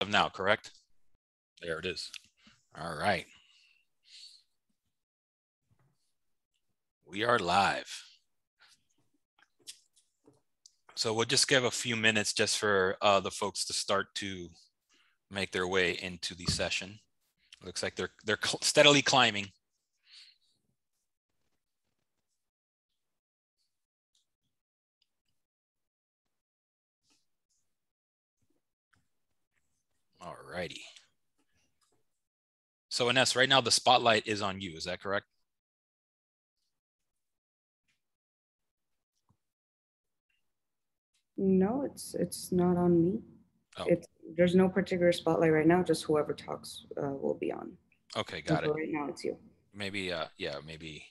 Now, correct? There it is. All right. We are live. So we'll just give a few minutes just for the folks to start to make their way into the session. Looks like they're steadily climbing. All righty. So Ines, right now the spotlight is on you. Is that correct? No, it's not on me. Oh. There's no particular spotlight right now. Just whoever talks will be on. Okay, got it. Right now it's you. Maybe, yeah, maybe.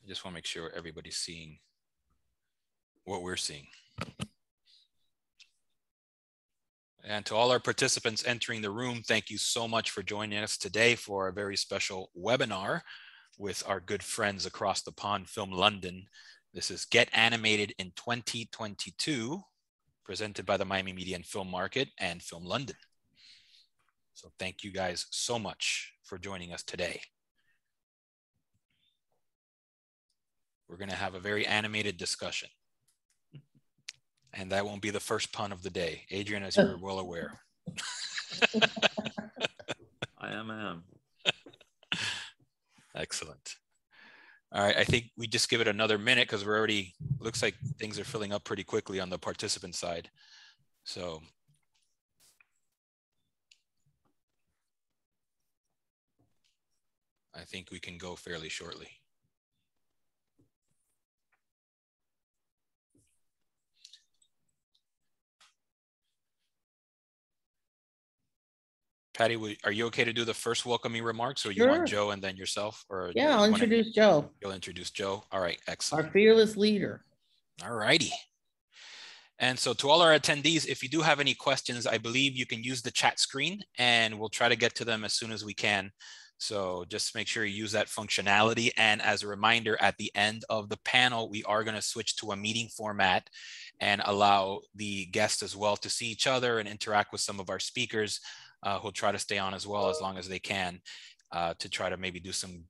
I just want to make sure everybody's seeing what we're seeing. And to all our participants entering the room, thank you so much for joining us today for a very special webinar with our good friends across the pond, Film London. This is Get Animated in 2022, presented by the Miami Media and Film Market and Film London. So thank you guys so much for joining us today. We're going to have a very animated discussion. And that won't be the first pun of the day. Adrian, as you're well aware. I am. Excellent. All right, I think we just give it another minute because we're already, looks like things are filling up pretty quickly on the participant side. So I think we can go fairly shortly. Patty, are you okay to do the first welcoming remarks, or you want Joe and then yourself? Or yeah, I'll introduce Joe. You'll introduce Joe. All right, excellent. Our fearless leader. All righty. And so to all our attendees, if you do have any questions, I believe you can use the chat screen and we'll try to get to them as soon as we can. So just make sure you use that functionality. And as a reminder, at the end of the panel, we are going to switch to a meeting format and allow the guests as well to see each other and interact with some of our speakers who'll try to stay on as well as long as they can to try to maybe do some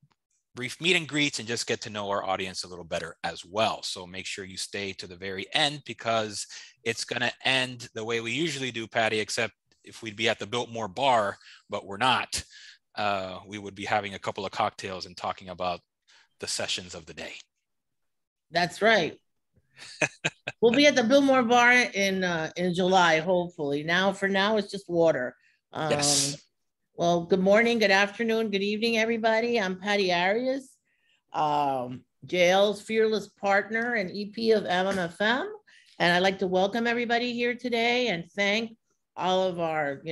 brief meet and greets and just get to know our audience a little better as well. So make sure you stay to the very end because it's going to end the way we usually do, Patty, except if we'd be at the Biltmore bar, but we're not, we would be having a couple of cocktails and talking about the sessions of the day. That's right. We'll be at the Biltmore bar in July, hopefully. For now, it's just water. Yes. Well, good morning, good afternoon, good evening, everybody. I'm Patty Arias, JL's fearless partner and EP of MMFM. And I'd like to welcome everybody here today and thank all of our,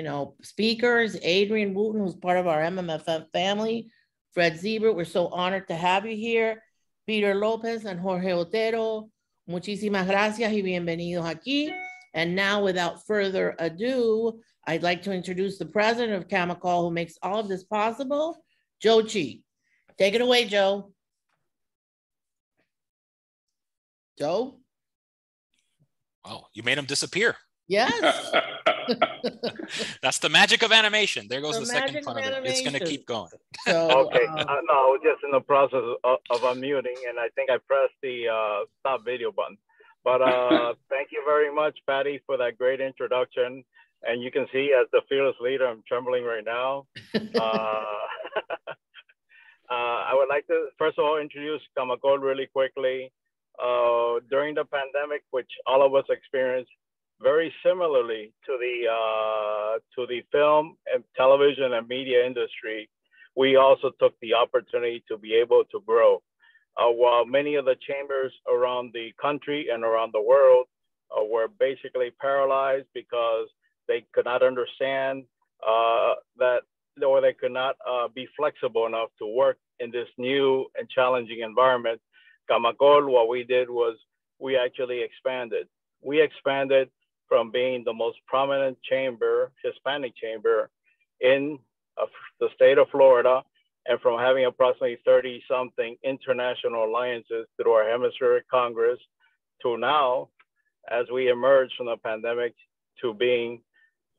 speakers, Adrian Wooten, who's part of our MMFM family, Fred Ziebert, we're so honored to have you here, Peter Lopez and Jorge Otero, muchísimas gracias y bienvenidos aquí. And now, without further ado, I'd like to introduce the president of Camacall, who makes all of this possible, Joe Chi. Take it away, Joe. Joe? Oh, you made him disappear. Yes. That's the magic of animation. There goes the second pun of it. It's going to keep going. So, okay. No, I was just in the process of unmuting, and I think I pressed the stop video button. But thank you very much, Patty, for that great introduction. And you can see as the fearless leader, I'm trembling right now. I would like to, first of all, introduce Camacall really quickly. During the pandemic, which all of us experienced very similarly to the film and television and media industry, we also took the opportunity to be able to grow. While many of the chambers around the country and around the world were basically paralyzed because they could not understand that, or they could not be flexible enough to work in this new and challenging environment. Camacall, what we did was we actually expanded. We expanded from being the most prominent chamber, Hispanic chamber in the state of Florida, and from having approximately 30-something international alliances through our hemispheric Congress to now, as we emerge from the pandemic, to being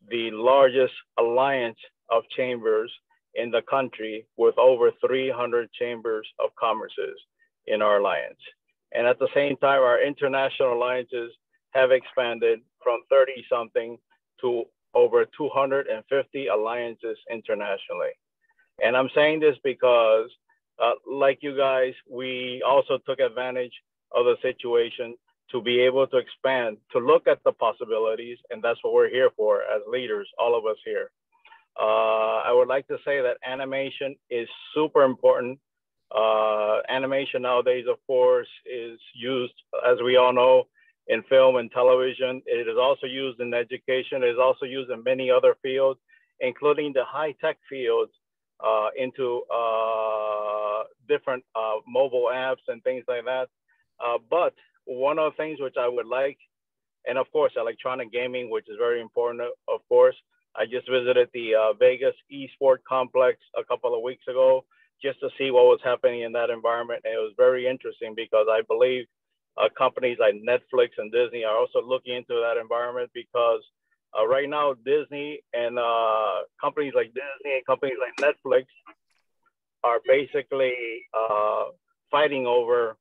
the largest alliance of chambers in the country with over 300 chambers of commerces in our alliance. And at the same time, our international alliances have expanded from 30 something to over 250 alliances internationally. And I'm saying this because, like you guys, we also took advantage of the situation to be able to expand, to look at the possibilities, and that's what we're here for as leaders, all of us here. I would like to say that animation is super important. Animation nowadays, of course, is used, as we all know, in film and television. It is also used in education. It is also used in many other fields, including the high-tech fields, into different mobile apps and things like that. But one of the things which I would like, and of course, electronic gaming, which is very important, of course. I just visited the Vegas eSport complex a couple of weeks ago just to see what was happening in that environment. And it was very interesting because I believe companies like Netflix and Disney are also looking into that environment because right now, Disney and companies like Disney and companies like Netflix are basically fighting over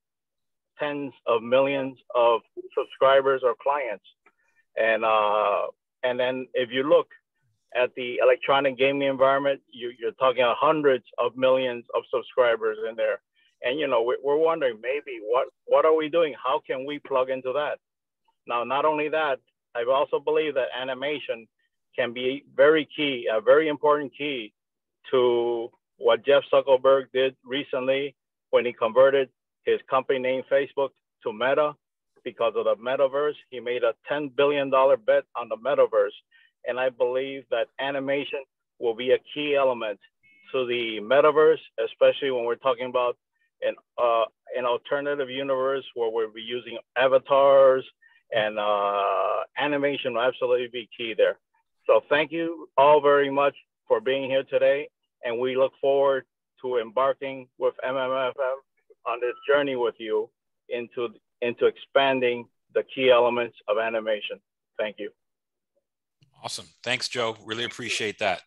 tens of millions of subscribers or clients. And then if you look at the electronic gaming environment, you're talking about hundreds of millions of subscribers in there. And, you know, we're wondering maybe what are we doing? How can we plug into that? Now, not only that, I also believe that animation can be very key, a very important key to what Jeff Zuckerberg did recently when he converted his company name Facebook to Meta because of the metaverse. He made a $10 billion bet on the metaverse. And I believe that animation will be a key element to the metaverse, especially when we're talking about an alternative universe where we'll be using avatars, and animation will absolutely be key there. So thank you all very much for being here today. And we look forward to embarking with MMFM on this journey with you into expanding the key elements of animation. Thank you. Awesome. Thanks, Joe. Really appreciate that.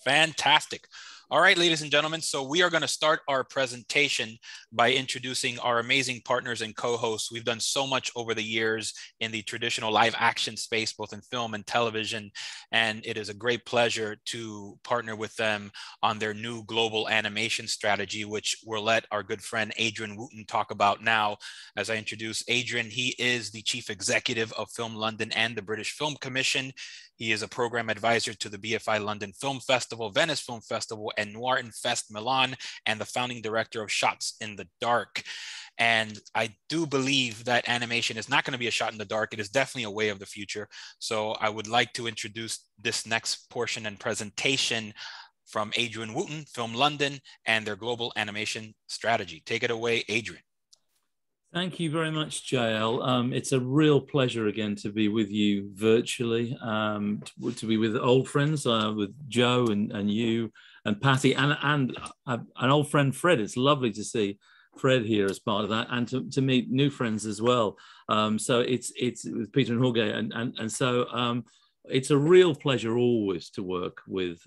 Fantastic. All right, ladies and gentlemen, so we are going to start our presentation by introducing our amazing partners and co-hosts. We've done so much over the years in the traditional live action space, both in film and television, and it is a great pleasure to partner with them on their new global animation strategy, which we'll let our good friend Adrian Wooten talk about now. As I introduce Adrian, he is the Chief Executive of Film London and the British Film Commission. He is a program advisor to the BFI London Film Festival, Venice Film Festival, and Noir and Fest Milan, and the founding director of Shots in the Dark. And I do believe that animation is not going to be a shot in the dark. It is definitely a way of the future. So I would like to introduce this next portion and presentation from Adrian Wooten, Film London, and their global animation strategy. Take it away, Adrian. Thank you very much, JL. It's a real pleasure again to be with you virtually, to be with old friends, with Joe and you and Patty and an old friend, Fred. It's lovely to see Fred here as part of that, and to meet new friends as well. So it's with Peter and Jorge, and so it's a real pleasure always to work with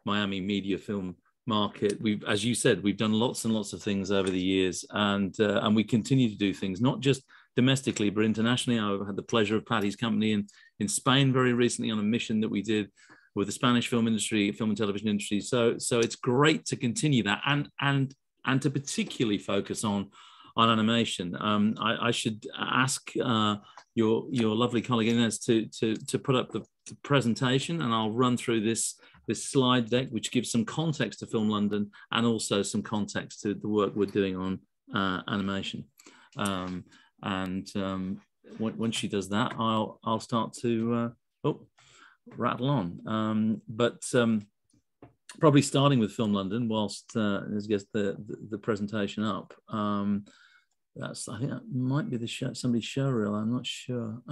Miami media film market. As you said, we've done lots and lots of things over the years, and we continue to do things, not just domestically, but internationally. I've had the pleasure of Patty's company in Spain very recently on a mission that we did with the Spanish film industry, film and television industry. So it's great to continue that and to particularly focus on animation. I should ask your lovely colleague Inez to put up the presentation, and I'll run through this slide deck, which gives some context to Film London and also some context to the work we're doing on animation. When she does that, I'll start to rattle on. Probably starting with Film London whilst Inez gets the presentation up. I think that might be the show, somebody's show reel. I'm not sure.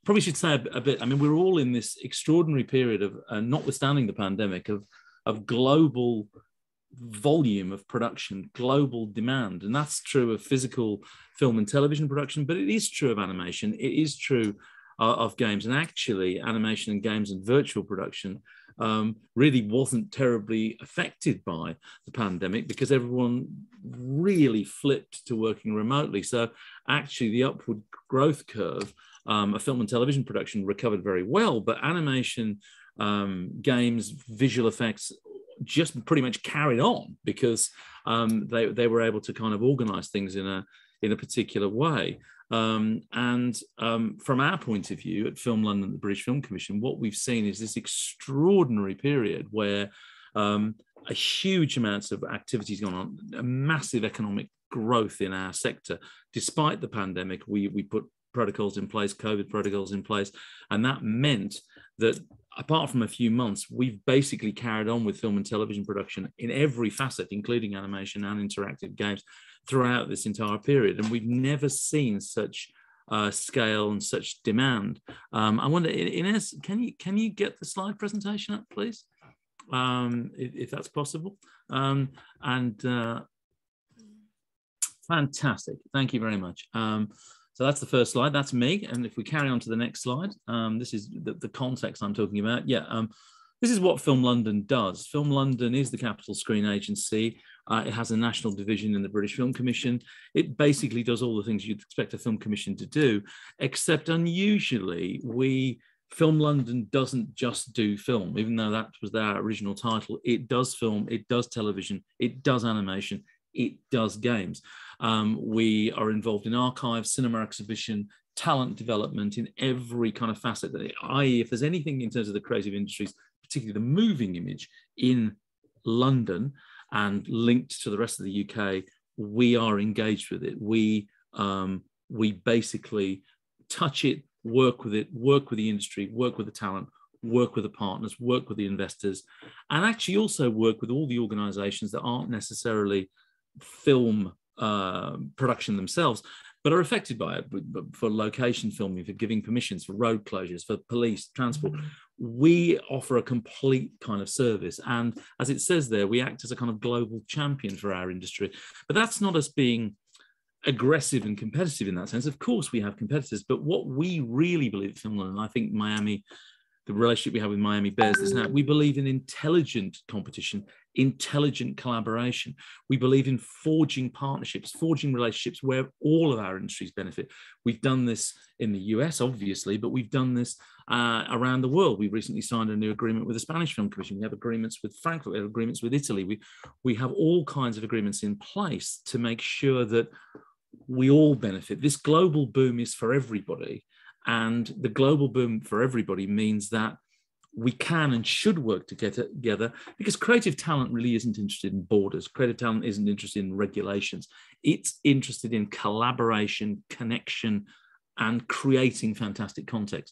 Probably should say a bit. I mean, we're all in this extraordinary period of, notwithstanding the pandemic, of global volume of production, global demand, and that's true of physical film and television production. But it is true of animation. It is true of games. And actually, animation and games and virtual production really wasn't terribly affected by the pandemic because everyone really flipped to working remotely. So actually, the upward growth curve of film and television production recovered very well, but animation, games, visual effects just pretty much carried on because they were able to kind of organize things in a particular way. From our point of view at Film London, the British Film Commission, what we've seen is this extraordinary period where a huge amounts of activities going on, a massive economic growth in our sector. Despite the pandemic, we put protocols in place, COVID protocols in place, and that meant that apart from a few months, we've basically carried on with film and television production in every facet, including animation and interactive games, throughout this entire period. And we've never seen such scale and such demand. I wonder, Ines, can you get the slide presentation up, please? If that's possible. Fantastic. Thank you very much. So that's the first slide. That's me. And if we carry on to the next slide, this is the context I'm talking about. Yeah, this is what Film London does. Film London is the capital screen agency. It has a national division in the British Film Commission. It basically does all the things you'd expect a film commission to do, except unusually, Film London doesn't just do film, even though that was their original title. It does film, it does television, it does animation, it does games. We are involved in archives, cinema exhibition, talent development in every kind of facet, i.e. if there's anything in terms of the creative industries, particularly the moving image in London and linked to the rest of the UK, we are engaged with it. We basically touch it, work with it, work with the industry, work with the talent, work with the partners, work with the investors, and actually also work with all the organizations that aren't necessarily film production themselves, but are affected by it, for location filming, for giving permissions, for road closures, for police, transport. We offer a complete kind of service. And as it says there, we act as a kind of global champion for our industry. But that's not us being aggressive and competitive in that sense. Of course, we have competitors, but what we really believe at Film London, I think Miami, the relationship we have with Miami bears this out. We believe in intelligent competition, intelligent collaboration. We believe in forging partnerships, forging relationships where all of our industries benefit. We've done this in the US, obviously, but we've done this around the world. We recently signed a new agreement with the Spanish Film Commission. We have agreements with Frankfurt, we have agreements with Italy. We have all kinds of agreements in place to make sure that we all benefit. This global boom is for everybody. And the global boom for everybody means that we can and should work together because creative talent really isn't interested in borders. Creative talent isn't interested in regulations. It's interested in collaboration, connection, and creating fantastic content.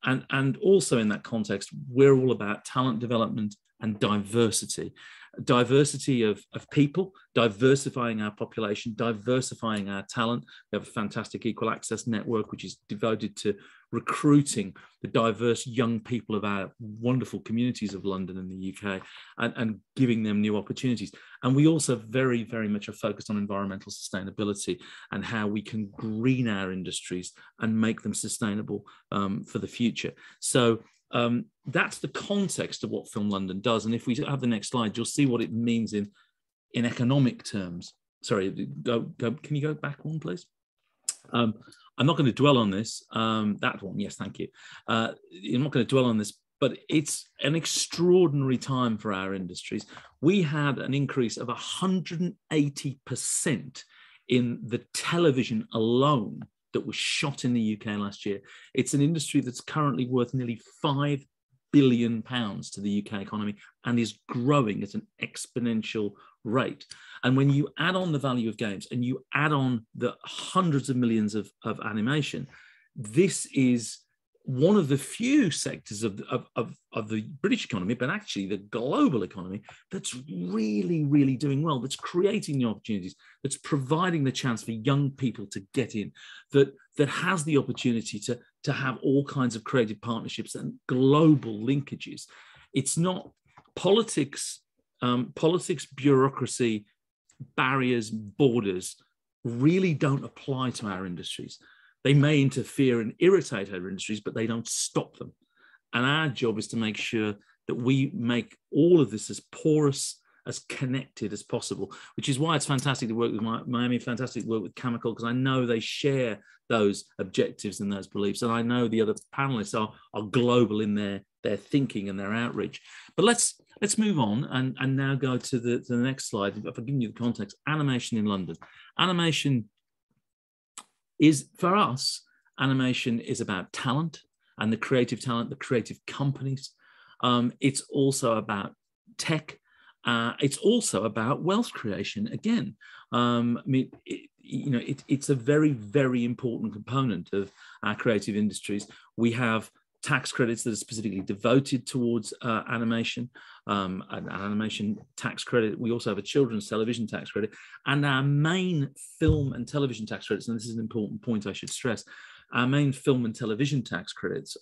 And also in that context, we're all about talent development and diversity. Diversity of people, diversifying our population, diversifying our talent. We have a fantastic equal access network, which is devoted to recruiting the diverse young people of our wonderful communities of London and the UK and giving them new opportunities. And we also very, very much are focused on environmental sustainability and how we can green our industries and make them sustainable for the future. So that's the context of what Film London does. And if we have the next slide, you'll see what it means in economic terms. Sorry, can you go back one, please? I'm not going to dwell on this. That one, yes, thank you. I'm not going to dwell on this, but it's an extraordinary time for our industries. We had an increase of 180% in the television alone that was shot in the UK last year. It's an industry that's currently worth nearly £5 billion to the UK economy and is growing at an exponential rate. And when you add on the value of games and you add on the hundreds of millions of animation, this is one of the few sectors of the British economy, but actually the global economy, that's really, really doing well, that's creating the opportunities, that's providing the chance for young people to get in, that has the opportunity to have all kinds of creative partnerships and global linkages. It's not politics, bureaucracy, barriers, borders really don't apply to our industries. they may interfere and irritate other industries, but they don't stop them. And our job is to make sure that we make all of this as porous, as connected as possible, which is why it's fantastic to work with Miami, fantastic to work with Chemical, because I know they share those objectives and those beliefs. And I know the other panelists are global in their thinking and their outreach. But let's move on and now go to the next slide. If I've given you the context, animation in London. Animation is, for us, animation is about talent and the creative talent, the creative companies. It's also about tech. It's also about wealth creation. Again, I mean, it's a very, very important component of our creative industries. We have tax credits that are specifically devoted towards animation, an animation tax credit. We also have a children's television tax credit, and our main film and television tax credits, and this is an important point I should stress, our main film and television tax credits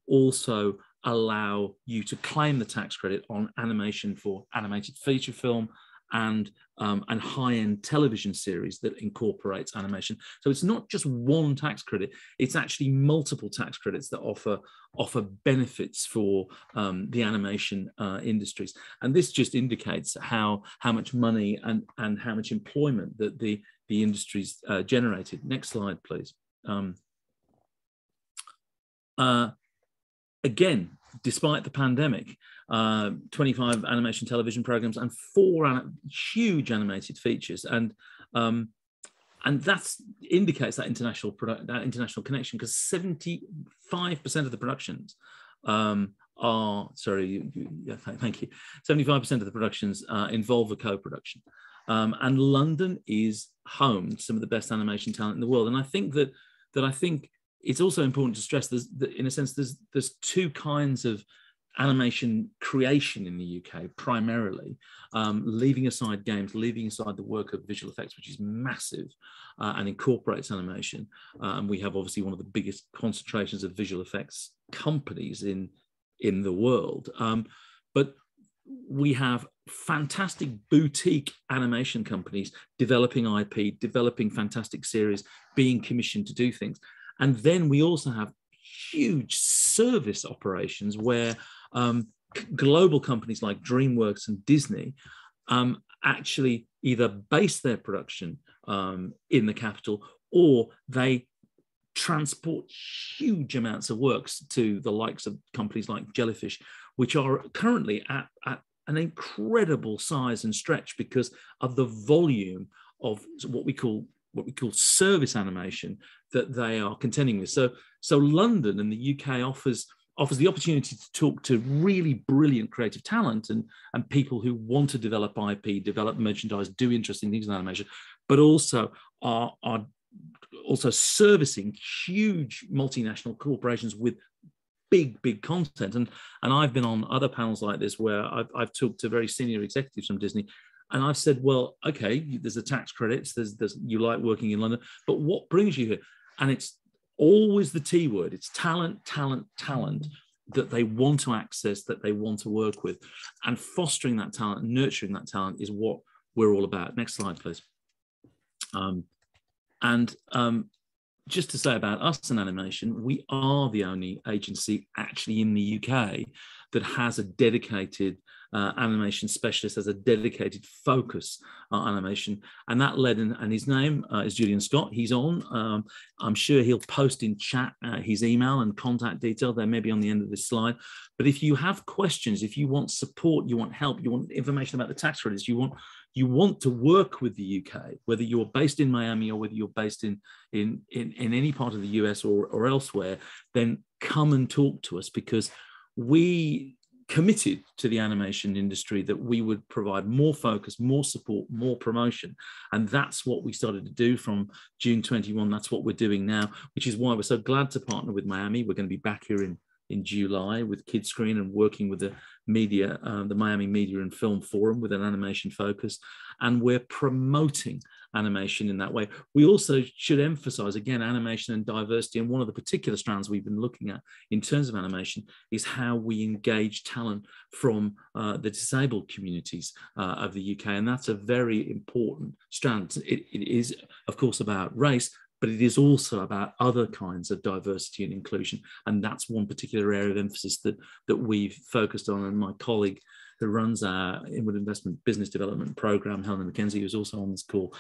also allow you to claim the tax credit on animation for animated feature film and high-end television series that incorporates animation. So it's not just one tax credit, it's actually multiple tax credits that offer benefits for the animation industries. And this just indicates how much money and how much employment that the industries generated. Next slide, please. Again, despite the pandemic, 25 animation television programs and 4 huge animated features, and that indicates that international connection, because 75% of the productions are, sorry, thank you, 75% of the productions involve a co-production, and London is home to some of the best animation talent in the world. And I think that it's also important to stress that in a sense there's 2 kinds of animation creation in the UK, primarily, leaving aside games, leaving aside the work of visual effects, which is massive and incorporates animation. And we have obviously one of the biggest concentrations of visual effects companies in the world. But we have fantastic boutique animation companies developing IP, developing fantastic series, being commissioned to do things. And then we also have huge service operations where global companies like DreamWorks and Disney actually either base their production in the capital, or they transport huge amounts of works to the likes of companies like Jellyfish, which are currently at an incredible size and stretch because of the volume of what we call service animation that they are contending with. So London and the UK offers the opportunity to talk to really brilliant creative talent and people who want to develop IP, develop merchandise, do interesting things in animation, but also are also servicing huge multinational corporations with big content. And I've been on other panels like this where I've talked to very senior executives from Disney. And I've said, well, okay, there's the tax credits, there's you like working in London, but what brings you here? And it's always the T word. It's talent that they want to access, that they want to work with. And fostering that talent, nurturing that talent is what we're all about. Next slide, please. Just to say about us in animation, we are the only agency actually in the UK that has a dedicated animation specialist, has a dedicated focus on animation. And that led, and his name is Julian Scott. He's on. I'm sure he'll post in chat his email and contact detail. They may be on the end of this slide. But if you have questions, if you want support, you want help, you want information about the tax credits, you want to work with the UK, whether you're based in Miami or whether you're based in any part of the US or elsewhere, then come and talk to us, because we committed to the animation industry that we would provide more focus, more support, more promotion. And that's what we started to do from June 21. That's what we're doing now, which is why we're so glad to partner with Miami. We're going to be back here in July with Kidscreen and working with the media, the Miami Media and Film Forum with an animation focus. And we're promoting animation in that way. We also should emphasize, again, animation and diversity. And one of the particular strands we've been looking at in terms of animation is how we engage talent from the disabled communities of the UK. And that's a very important strand. It is, of course, about race, but it is also about other kinds of diversity and inclusion. And that's one particular area of emphasis that we've focused on. And my colleague who runs our Inward Investment Business Development Program, Helena McKenzie, who's also on this call,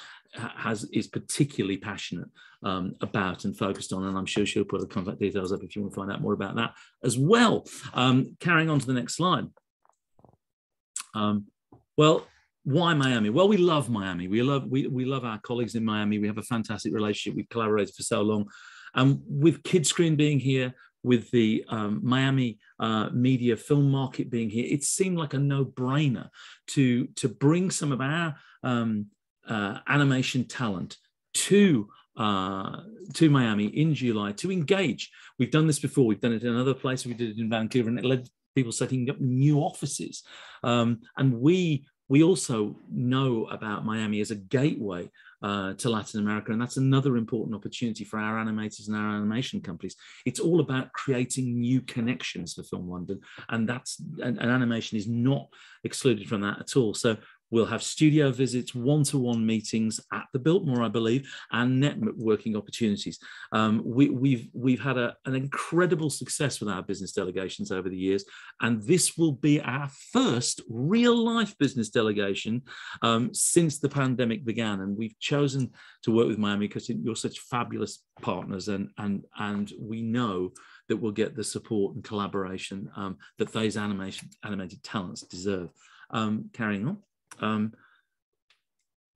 is particularly passionate about and focused on, and I'm sure she'll put the contact details up if you want to find out more about that as well. Carrying on to the next slide. Well, why Miami? Well, we love Miami. We love our colleagues in Miami. We have a fantastic relationship. We've collaborated for so long. With Kidscreen being here, with the Miami media film market being here, it seemed like a no-brainer to bring some of our animation talent to Miami in July to engage. We've done this before. We've done it in another place. We did it in Vancouver, and it led to people setting up new offices. And we also know about Miami as a gateway to Latin America, and that's another important opportunity for our animators and our animation companies. It's all about creating new connections for Film London, and animation is not excluded from that at all. So we'll have studio visits, one-to-one meetings at the Biltmore, I believe, and networking opportunities. We've had an incredible success with our business delegations over the years, and this will be our first real-life business delegation since the pandemic began. And we've chosen to work with Miami because you're such fabulous partners, and we know that we'll get the support and collaboration that those animated talents deserve. Carrying on.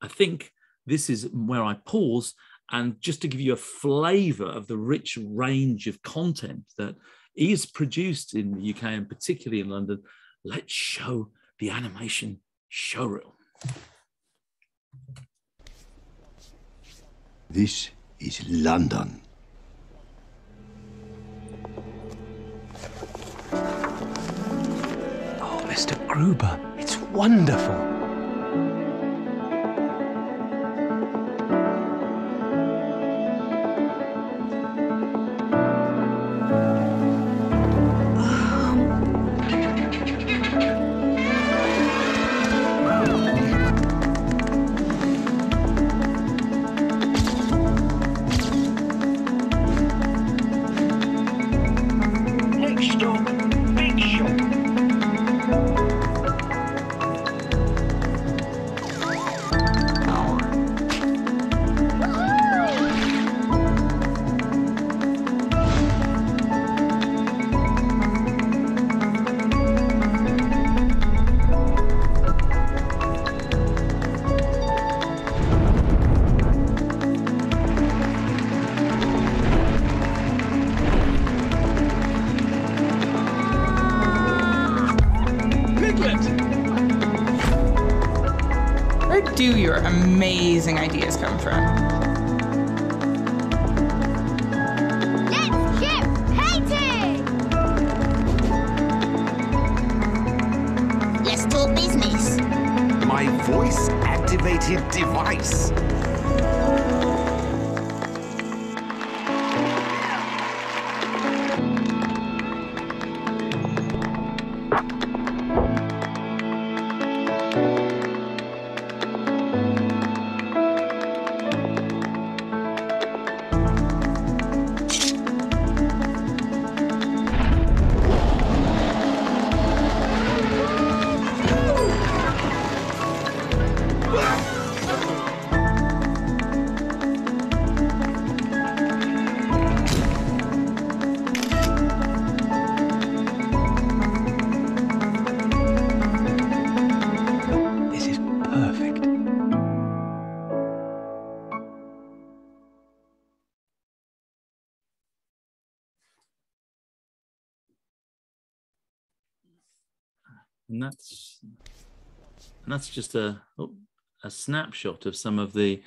I think this is where I pause, and just to give you a flavour of the rich range of content that is produced in the UK and particularly in London, let's show the animation showreel. This is London. Oh, Mr. Gruber, it's wonderful. Your amazing ideas come from. Let's get painting! Let's do business. My voice-activated device. And that's just a snapshot of some of the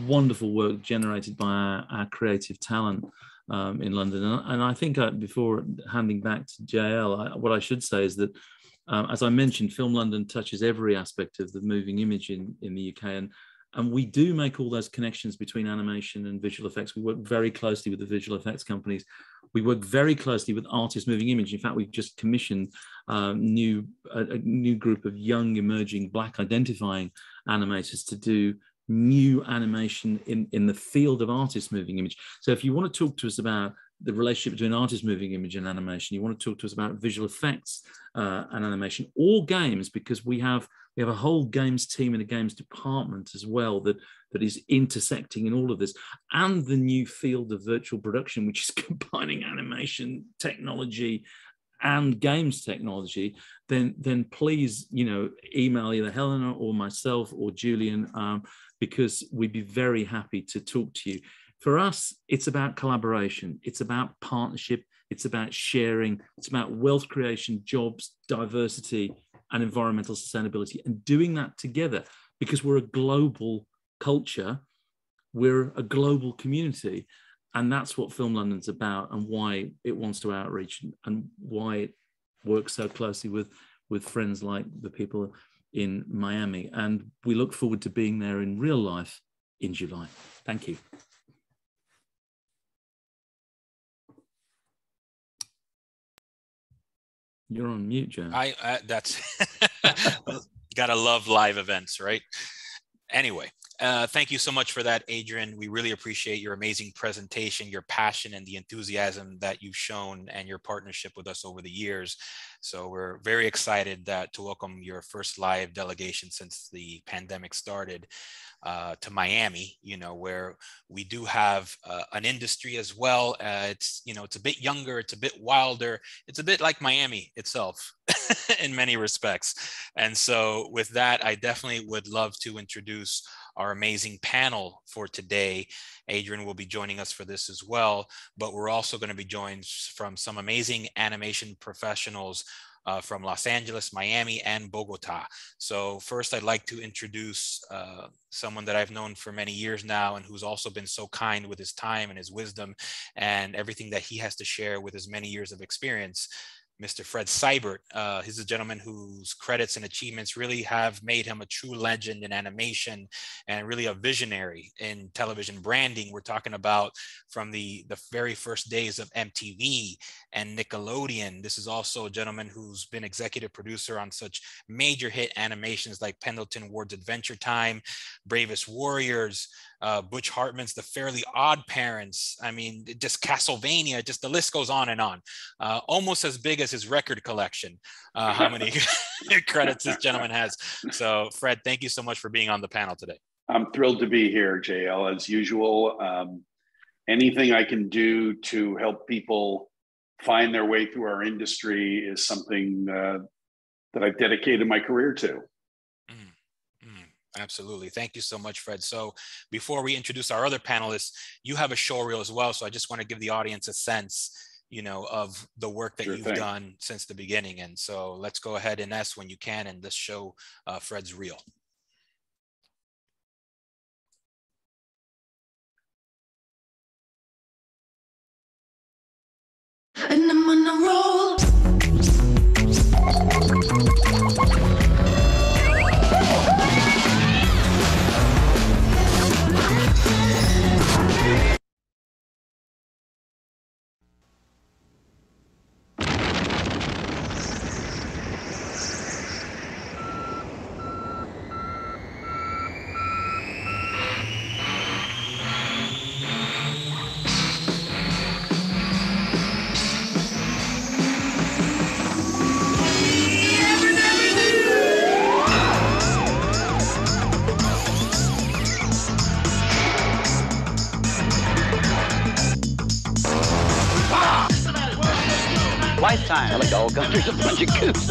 wonderful work generated by our creative talent in London. And I think before handing back to JL, what I should say is that, as I mentioned, Film London touches every aspect of the moving image in the UK. And we do make all those connections between animation and visual effects. We work very closely with the visual effects companies. We work very closely with Artist Moving Image. In fact, we've just commissioned a new group of young, emerging, Black identifying animators to do new animation in the field of artist moving image. So if you want to talk to us about the relationship between artist moving image and animation, you want to talk to us about visual effects and animation, or games, because we have a whole games team and a games department as well that is intersecting in all of this, and the new field of virtual production, which is combining animation technology and games technology, then please, email either Helena or myself or Julian, because we'd be very happy to talk to you. For us, it's about collaboration. It's about partnership. It's about sharing. It's about wealth creation, jobs, diversity, and environmental sustainability, and doing that together, because we're a global culture. We're a global community. And that's what Film London's about, and why it wants to outreach, and why it works so closely with friends like the people in Miami. And we look forward to being there in real life in July. Thank you. You're on mute, Joe. That's gotta love live events, right? Anyway, thank you so much for that, Adrian. We really appreciate your amazing presentation, your passion, and the enthusiasm that you've shown, and your partnership with us over the years. So we're very excited to welcome your first live delegation since the pandemic started to Miami, where we do have an industry as well. It's a bit younger, it's a bit wilder, it's a bit like Miami itself in many respects. And so with that, I definitely would love to introduce our amazing panel for today. Adrian will be joining us for this as well, but we're also going to be joined from some amazing animation professionals from Los Angeles, Miami, and Bogota. So first, I'd like to introduce someone that I've known for many years now, and who's also been so kind with his time and his wisdom and everything that he has to share with his many years of experience. Mr. Fred Seibert. He's a gentleman whose credits and achievements really have made him a true legend in animation, and really a visionary in television branding. We're talking about from the very first days of MTV and Nickelodeon. This is also a gentleman who's been executive producer on such major hit animations like Pendleton Ward's Adventure Time, Bravest Warriors, Butch Hartman's The Fairly Odd Parents. I mean, just Castlevania, just the list goes on and on. Almost as big as his record collection, how many credits this gentleman has. So Fred, thank you so much for being on the panel today. I'm thrilled to be here, JL, as usual. Anything I can do to help people find their way through our industry is something that I've dedicated my career to. Absolutely. Thank you so much, Fred. So before we introduce our other panelists, you have a show reel as well. So I just want to give the audience a sense, of the work that you've done since the beginning. And so let's go ahead, Ines, when you can, and let's show Fred's reel. And I'm on a roll. Lifetime. I like all countries, a bunch of goose.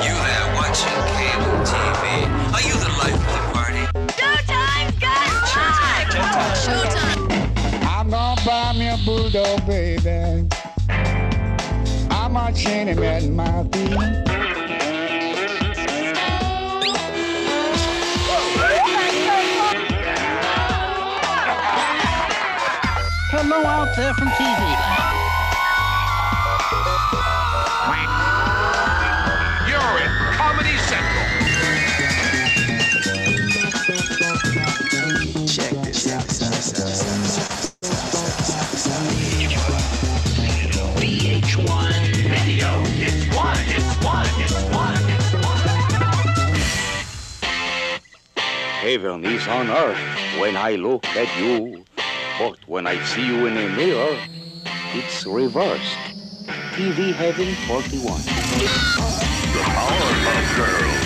You there watching cable TV? Are you the life of the party? Showtime's got live! Showtime! I'm gonna buy me a bulldog, baby. I'm gonna chain him at my feet. Hello out there from TV land. heaven is on earth when I look at you. But when I see you in a mirror, it's reversed. TV Heaven 41. The Powerpuff Girls.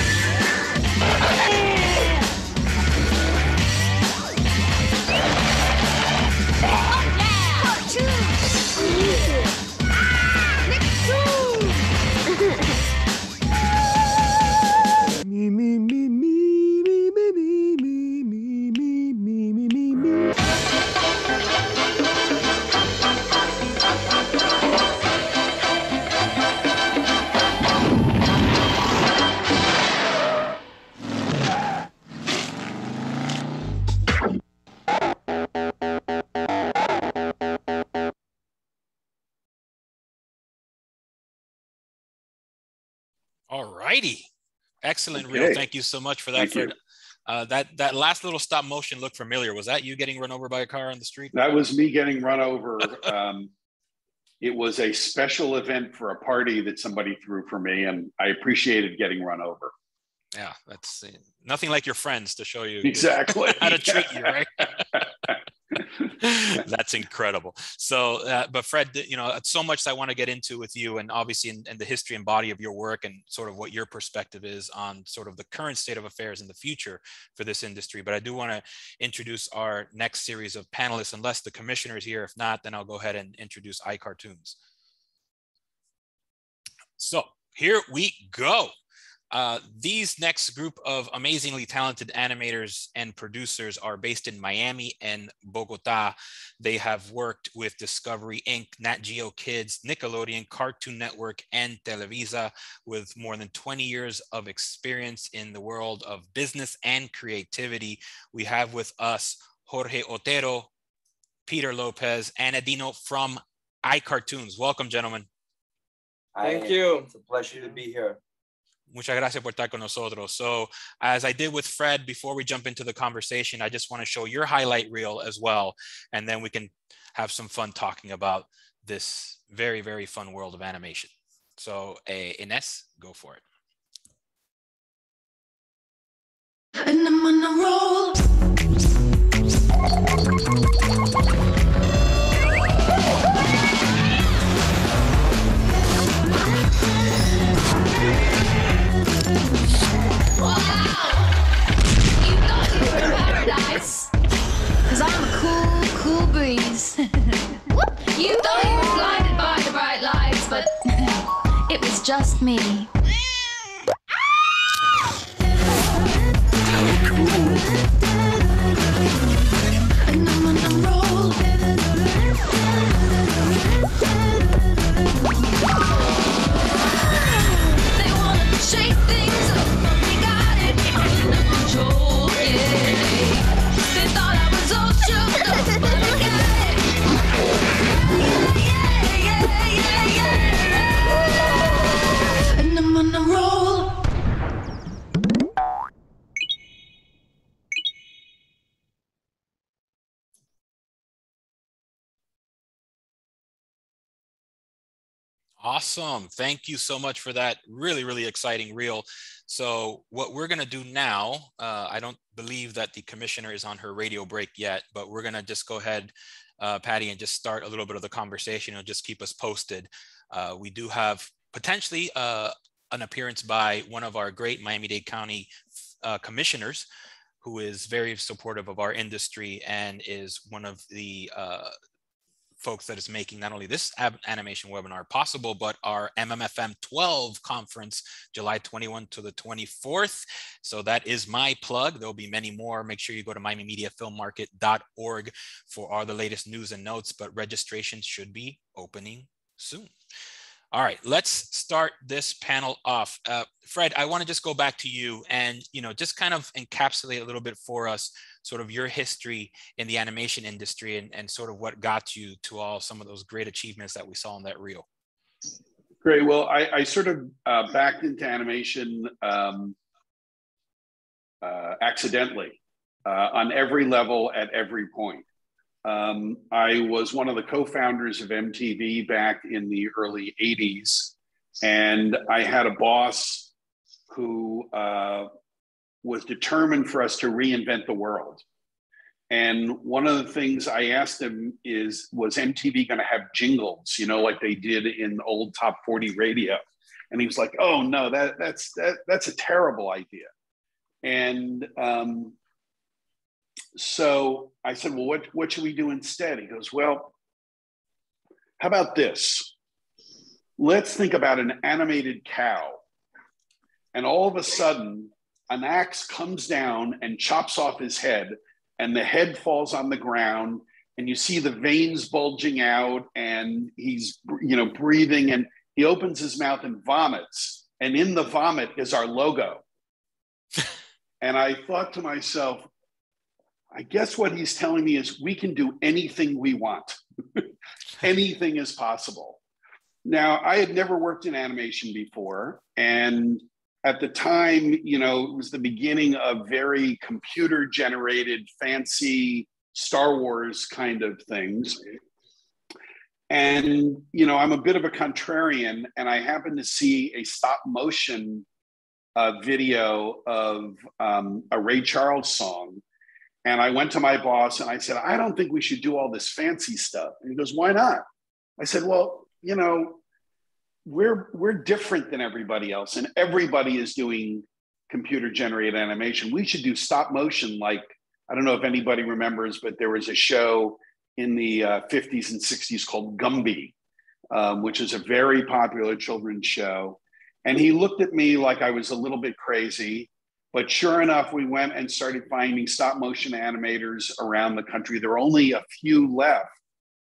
All righty. Excellent, Reel. Thank you so much for that, Fred. That last little stop motion looked familiar. Was that you getting run over by a car on the street? That was me getting run over. It was a special event for a party that somebody threw for me, and I appreciated getting run over. Yeah, that's nothing like your friends to show you exactly how to treat you, right? That's incredible. So, but Fred, you know, so much I want to get into with you, and obviously in the history and body of your work, and sort of what your perspective is on sort of the current state of affairs in the future for this industry. But I do want to introduce our next series of panelists, unless the commissioner is here. If not, then I'll go ahead and introduce iCartoons. So here we go. These next group of amazingly talented animators and producers are based in Miami and Bogota. They have worked with Discovery Inc., Nat Geo Kids, Nickelodeon, Cartoon Network, and Televisa, with more than 20 years of experience in the world of business and creativity. We have with us Jorge Otero, Peter Lopez, and Adino from iCartoons. Welcome, gentlemen. Thank you. It's a pleasure to be here. Muchas gracias por estar con nosotros. So as I did with Fred, before we jump into the conversation, I just want to show your highlight reel as well. And then we can have some fun talking about this very, very fun world of animation. So Ines, go for it. And I'm on a roll. Cause I'm a cool, cool breeze. You thought you were blinded by the bright lights, but it was just me. And I'm on a roll. They wanna shake things up, but we got it under control, yeah. They thought I was all choked up, but we got it. Yeah. And I'm on a roll. Awesome. Thank you so much for that really, really exciting reel. So what we're going to do now, I don't believe that the commissioner is on her radio break yet, but we're going to just go ahead, Patty, and just start a little bit of the conversation and just keep us posted. We do have potentially an appearance by one of our great Miami-Dade County commissioners, who is very supportive of our industry and is one of the folks that is making not only this animation webinar possible, but our MMFM 12 conference, July 21 to the 24th. So that is my plug. There'll be many more. Make sure you go to miamimediafilmmarket.org for all the latest news and notes, but registration should be opening soon. All right, let's start this panel off. Fred, I want to just go back to you and, you know, just kind of encapsulate a little bit for us, sort of your history in the animation industry and sort of what got you to all some of those great achievements that we saw in that reel. Great. Well, I sort of backed into animation accidentally on every level at every point. I was one of the co-founders of MTV back in the early 80s. And I had a boss who was determined for us to reinvent the world. And one of the things I asked him was MTV going to have jingles, you know, like they did in old Top 40 radio? And he was like, oh no, that's a terrible idea. And so I said, well, what should we do instead? He goes, well, how about this? Let's think about an animated cow. And all of a sudden, an axe comes down and chops off his head, and the head falls on the ground, and you see the veins bulging out, and he's, you know, breathing, and he opens his mouth and vomits. And in the vomit is our logo. And I thought to myself, I guess what he's telling me is we can do anything we want. Anything is possible. Now, I had never worked in animation before. And at the time, you know, it was the beginning of very computer-generated, fancy Star Wars kind of things. And, you know, I'm a bit of a contrarian, and I happened to see a stop motion video of a Ray Charles song. And I went to my boss and I said, I don't think we should do all this fancy stuff. And he goes, why not? I said, well, you know, we're different than everybody else, and everybody is doing computer generated animation. We should do stop motion. Like, I don't know if anybody remembers, but there was a show in the 50s and 60s called Gumby, which is a very popular children's show. And he looked at me like I was a little bit crazy, but sure enough, we went and started finding stop motion animators around the country. There are only a few left.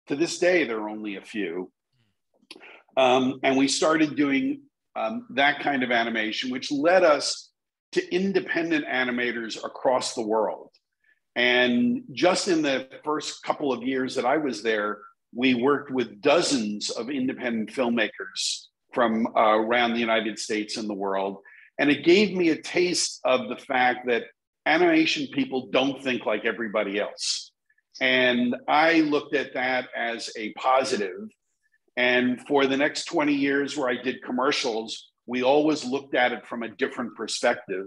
To this day, there are only a few. And we started doing that kind of animation, which led us to independent animators across the world. And just in the first couple of years that I was there, we worked with dozens of independent filmmakers from around the United States and the world. And it gave me a taste of the fact that animation people don't think like everybody else. And I looked at that as a positive. And for the next 20 years where I did commercials, we always looked at it from a different perspective.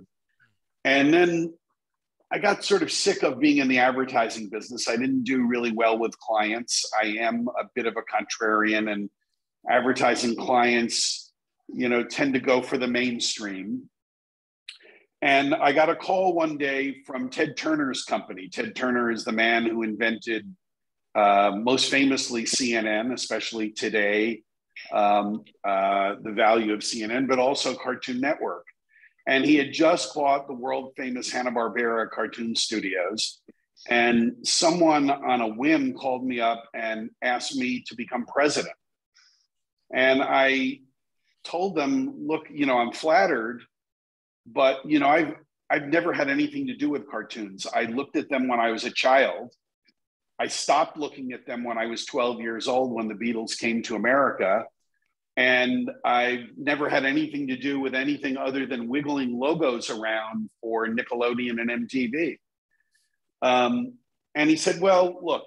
And then I got sort of sick of being in the advertising business. I didn't do really well with clients. I am a bit of a contrarian, and advertising clients, you know, tend to go for the mainstream. And I got a call one day from Ted Turner's company. Ted Turner is the man who invented, most famously, CNN, especially today, the value of CNN, but also Cartoon Network. And he had just bought the world famous Hanna-Barbera cartoon studios. And someone on a whim called me up and asked me to become president. And I told them, look, you know, I'm flattered, but, you know, I've never had anything to do with cartoons. I looked at them when I was a child. I stopped looking at them when I was 12 years old, when the Beatles came to America. And I've never had anything to do with anything other than wiggling logos around for Nickelodeon and MTV. And he said, well, look,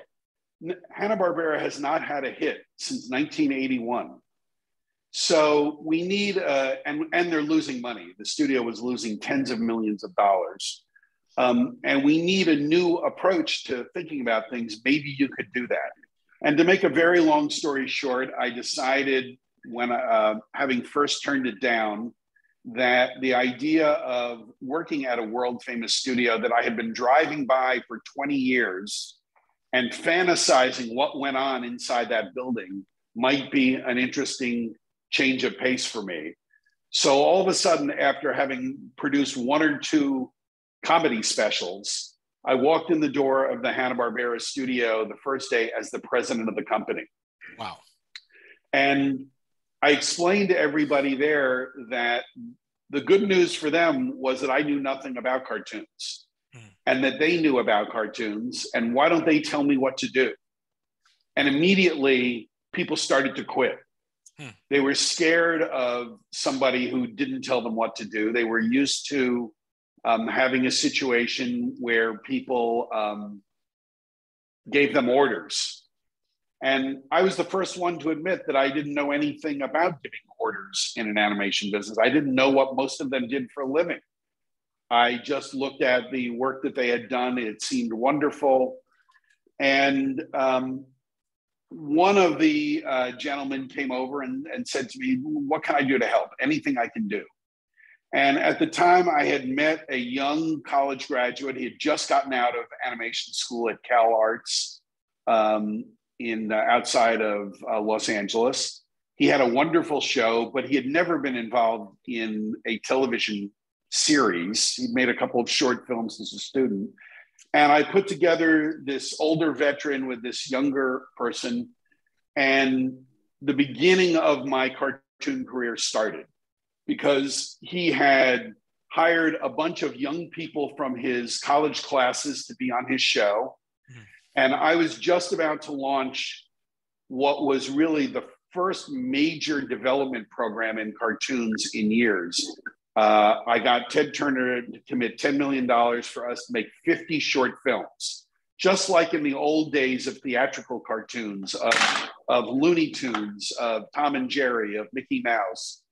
Hanna-Barbera has not had a hit since 1981. So we need, and they're losing money. The studio was losing tens of millions of dollars. And we need a new approach to thinking about things. Maybe you could do that. And to make a very long story short, I decided, when having first turned it down, that the idea of working at a world famous studio that I had been driving by for 20 years and fantasizing what went on inside that building might be an interesting change of pace for me. So all of a sudden, after having produced one or two comedy specials, I walked in the door of the Hanna-Barbera studio the first day as the president of the company. Wow. And I explained to everybody there that the good news for them was that I knew nothing about cartoons and that they knew about cartoons, and why don't they tell me what to do? And immediately people started to quit. They were scared of somebody who didn't tell them what to do. They were used to having a situation where people gave them orders. And I was the first one to admit that I didn't know anything about giving orders in an animation business. I didn't know what most of them did for a living. I just looked at the work that they had done. It seemed wonderful. And one of the gentlemen came over and said to me, what can I do to help? Anything I can do. And at the time I had met a young college graduate. He had just gotten out of animation school at Cal Arts outside of Los Angeles. He had a wonderful show, but he had never been involved in a television series. He'd made a couple of short films as a student. And I put together this older veteran with this younger person, and the beginning of my cartoon career started because he had hired a bunch of young people from his college classes to be on his show. And I was just about to launch what was really the first major development program in cartoons in years. I got Ted Turner to commit $10 million for us to make 50 short films, just like in the old days of theatrical cartoons, of Looney Tunes, of Tom and Jerry, of Mickey Mouse.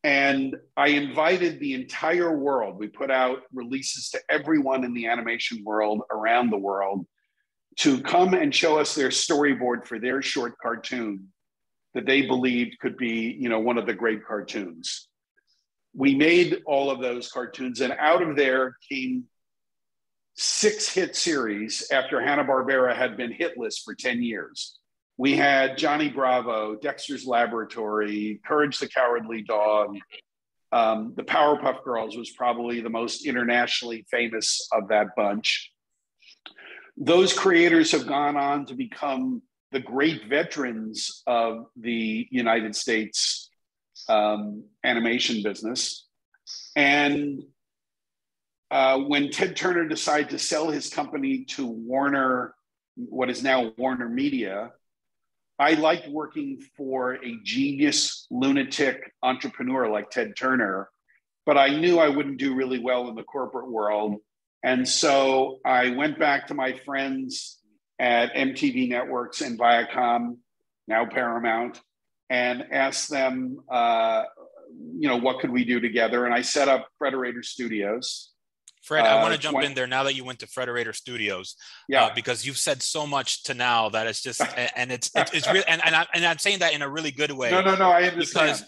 And I invited the entire world. We put out releases to everyone in the animation world around the world to come and show us their storyboard for their short cartoon that they believed could be, one of the great cartoons. We made all of those cartoons, and out of there came 6 hit series after Hanna-Barbera had been hitless for 10 years. We had Johnny Bravo, Dexter's Laboratory, Courage the Cowardly Dog. The Powerpuff Girls was probably the most internationally famous of that bunch. Those creators have gone on to become the great veterans of the United States animation business. And when Ted Turner decided to sell his company to Warner, what is now Warner Media, I liked working for a genius, lunatic entrepreneur like Ted Turner, but I knew I wouldn't do really well in the corporate world. And so I went back to my friends at MTV Networks and Viacom, now Paramount, and asked them, what could we do together? And I set up Frederator Studios. Fred, I want to jump in there now that you went to Frederator Studios, because you've said so much to now that it's just, and it's really, and I'm saying that in a really good way. No, I understand.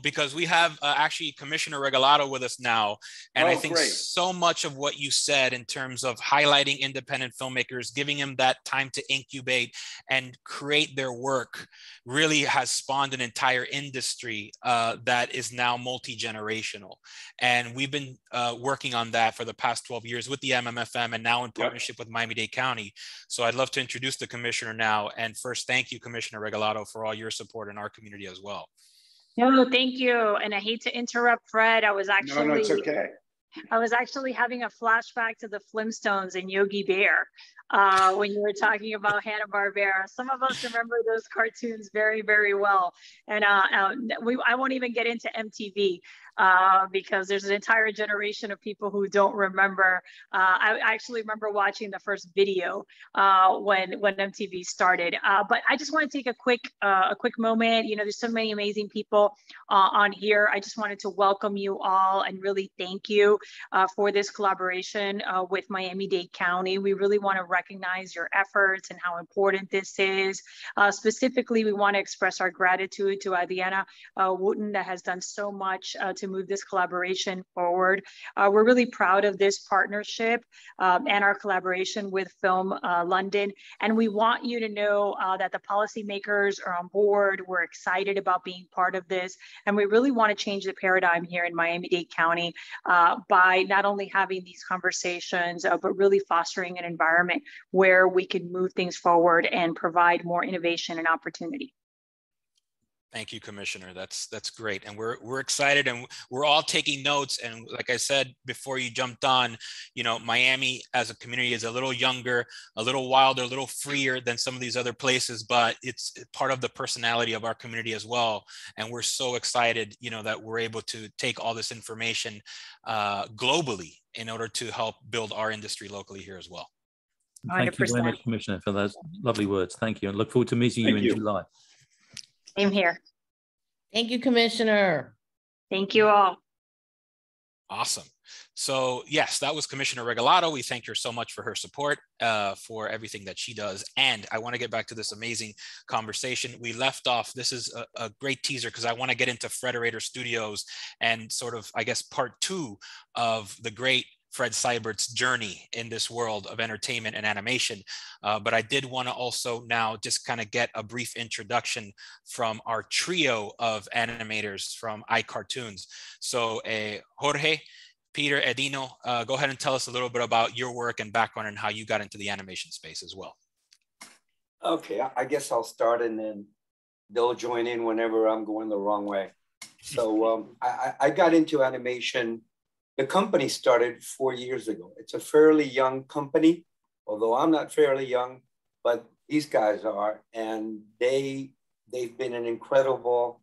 Because we have actually Commissioner Regalado with us now, and I think so much of what you said in terms of highlighting independent filmmakers, giving them that time to incubate and create their work, really has spawned an entire industry that is now multi-generational, and we've been working on that for the past 12 years with the MMFM and now in partnership with Miami-Dade County. So I'd love to introduce the commissioner now. And first, thank you, Commissioner Regalado, for all your support in our community as well. No, thank you. And I hate to interrupt, Fred. I was actually, no, it's okay. I was actually having a flashback to the Flintstones and Yogi Bear when you were talking about Hanna-Barbera. Some of us remember those cartoons very, very well. And I won't even get into MTV because there's an entire generation of people who don't remember. I actually remember watching the first video when MTV started. But I just want to take a quick moment. There's so many amazing people on here. I just wanted to welcome you all and really thank you for this collaboration with Miami-Dade County. We really want to recognize your efforts and how important this is. Specifically, we want to express our gratitude to Adriana Wooten that has done so much to move this collaboration forward. We're really proud of this partnership and our collaboration with Film London. And we want you to know that the policymakers are on board. We're excited about being part of this. And we really want to change the paradigm here in Miami-Dade County by not only having these conversations, but really fostering an environment where we can move things forward and provide more innovation and opportunity. Thank you, Commissioner. That's great. And we're excited and we're all taking notes. And like I said, before you jumped on, Miami as a community is a little younger, a little wilder, a little freer than some of these other places, but it's part of the personality of our community as well. And we're so excited, that we're able to take all this information globally in order to help build our industry locally here as well. Thank you very much, Commissioner, for those lovely words. Thank you. And look forward to meeting you in July. Same here. Thank you, Commissioner. Thank you all. Awesome. So yes, that was Commissioner Regalado. We thank her so much for her support, for everything that she does. And I want to get back to this amazing conversation. We left off, this is a great teaser because I want to get into Frederator Studios and sort of, I guess, part 2 of the great Fred Seibert's journey in this world of entertainment and animation. But I did want to also now just kind of get a brief introduction from our trio of animators from iCartoons. So Jorge, Peter, Edino, go ahead and tell us a little bit about your work and background and how you got into the animation space as well. Okay, I guess I'll start and then they'll join in whenever I'm going the wrong way. So I got into animation. The company started 4 years ago. It's a fairly young company, although I'm not fairly young, but these guys are, and they've been an incredible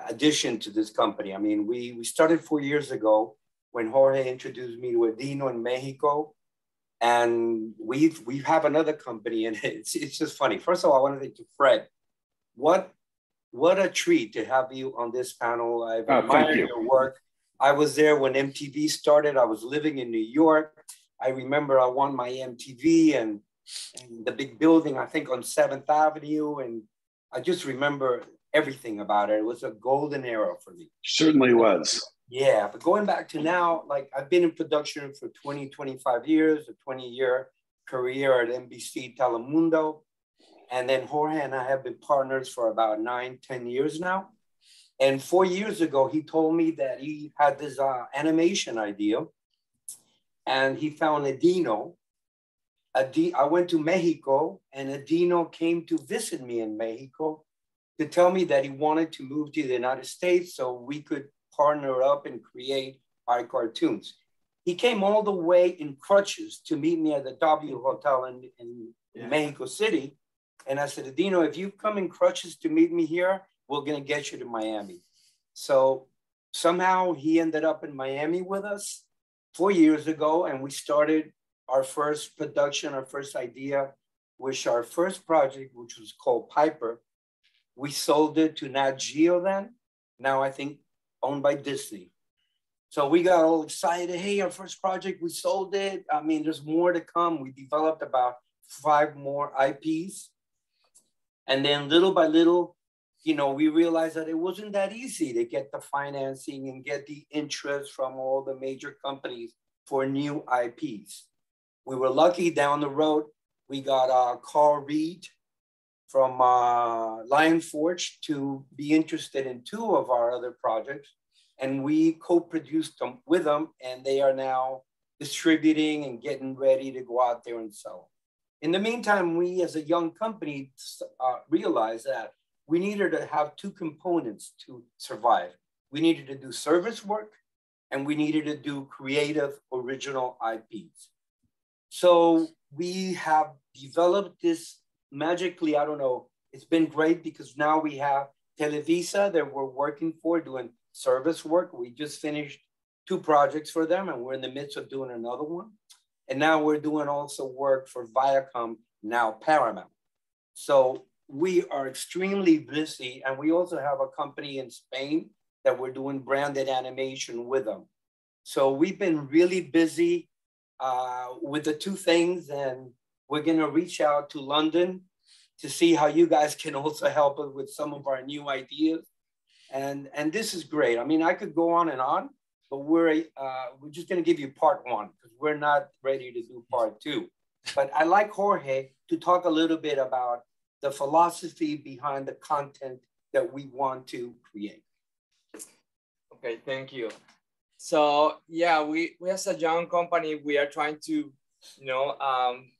addition to this company. I mean, we started 4 years ago when Jorge introduced me to Edino in Mexico, and we have another company, and it's just funny. First of all, I want to thank you, Fred. What a treat to have you on this panel. I've admired your work. I was there when MTV started. I was living in New York. I remember I won my MTV and the big building, I think on 7th Avenue. And I just remember everything about it. It was a golden era for me. Certainly was. Yeah, but going back to now, like I've been in production for 20, 25 years, a 20-year career at NBC Telemundo. And then Jorge and I have been partners for about 9, 10 years now. And 4 years ago, he told me that he had this animation idea, and he found Edino. I went to Mexico, and Edino came to visit me in Mexico to tell me that he wanted to move to the United States so we could partner up and create iCartoons. He came all the way in crutches to meet me at the W Hotel in Mexico City. And I said, Edino, if you come in crutches to meet me here, we're going to get you to Miami. So somehow he ended up in Miami with us 4 years ago, and we started our first production, our first idea, which our first project, which was called Piper. We sold it to Nat Geo then, now I think owned by Disney. So we got all excited. Hey, our first project, we sold it. I mean, there's more to come. We developed about 5 more IPs. And then little by little, you know, we realized that it wasn't that easy to get the financing and get the interest from all the major companies for new IPs. We were lucky down the road. We got Carl Reed from Lion Forge to be interested in 2 of our other projects. And we co-produced them with them, and they are now distributing and getting ready to go out there and sell. In the meantime, we as a young company realized that we needed to have 2 components to survive. We needed to do service work, and we needed to do creative original IPs. So we have developed this magically, I don't know, it's been great because now we have Televisa that we're working for doing service work. We just finished 2 projects for them, and we're in the midst of doing another one. And now we're doing also work for Viacom, now Paramount. So we are extremely busy, and we also have a company in Spain that we're doing branded animation with them. So we've been really busy with the 2 things, and we're gonna reach out to London to see how you guys can also help us with some of our new ideas. And this is great. I mean, I could go on, but we're just gonna give you part 1 because we're not ready to do part 2. But I'd like Jorge to talk a little bit about the philosophy behind the content that we want to create. Okay, thank you. So yeah, we as a young company, we are trying to,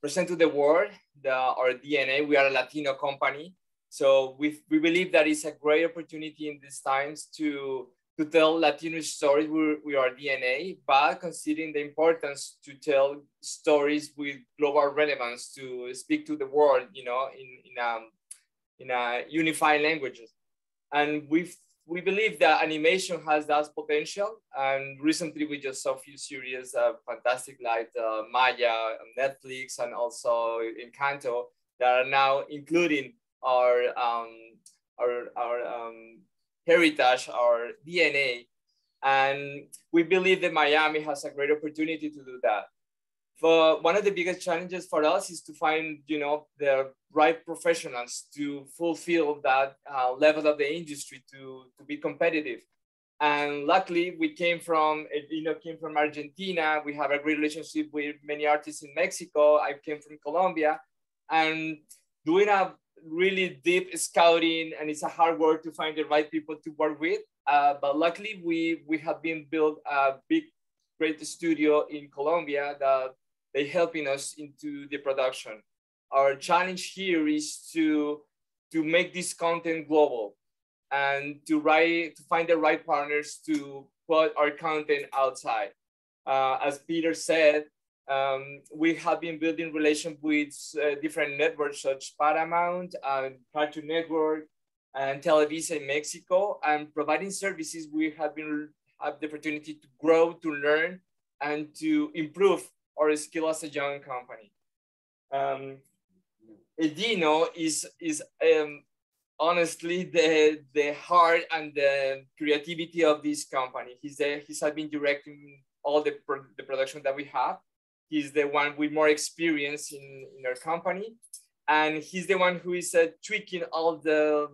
present to the world our DNA. We are a Latino company. So we believe that it's a great opportunity in these times to tell Latino stories with our DNA, but considering the importance to tell stories with global relevance, to speak to the world, in a unified languages. And we believe that animation has that potential. And recently we just saw a few series of fantastic like Maya on Netflix and also Encanto that are now including our heritage, our DNA And we believe that Miami has a great opportunity to do that. But one of the biggest challenges for us is to find, the right professionals to fulfill that level of the industry to be competitive. And luckily, Edino came from Argentina. We have a great relationship with many artists in Mexico. I came from Colombia, and doing a really deep scouting, and it's a hard work to find the right people to work with. But luckily, we have been built a great studio in Colombia that they helping us into the production. Our challenge here is to make this content global and to find the right partners to put our content outside. As Peter said, we have been building relations with different networks such as Paramount and Cartoon Network and Televisa in Mexico, and providing services. We have the opportunity to grow, to learn, and to improve our skill as a young company. Edino is honestly the heart and the creativity of this company. He's had been directing all the production that we have. He's the one with more experience in our company, and he's the one who is tweaking all the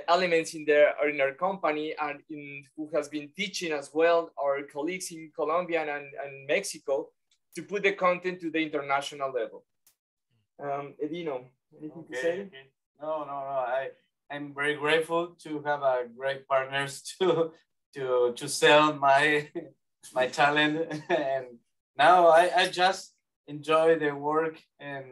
elements in our company, and who has been teaching as well our colleagues in Colombia and Mexico to put the content to the international level. Edino, anything to say? Okay. No. I'm very grateful to have a great partners to sell my talent, and now I just enjoy the work and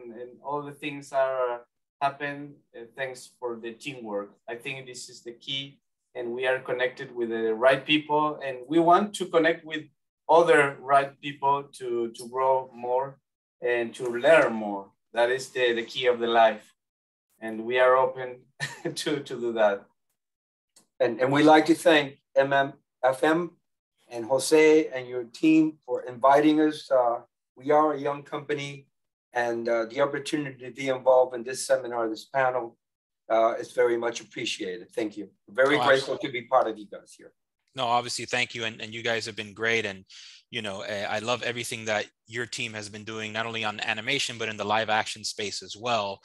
all the things are happen. Thanks for the teamwork. I think this is the key, and we are connected with the right people, and we want to connect with other right people to grow more and to learn more. That is the key of the life, and we are open to do that. And we like to thank MMFM and Jose and your team for inviting us. We are a young company, and the opportunity to be involved in this seminar, this panel, is very much appreciated. Thank you. Very grateful to be part of you guys here. No, obviously, thank you. And you guys have been great. And, I love everything that your team has been doing, not only on animation, but in the live action space as well,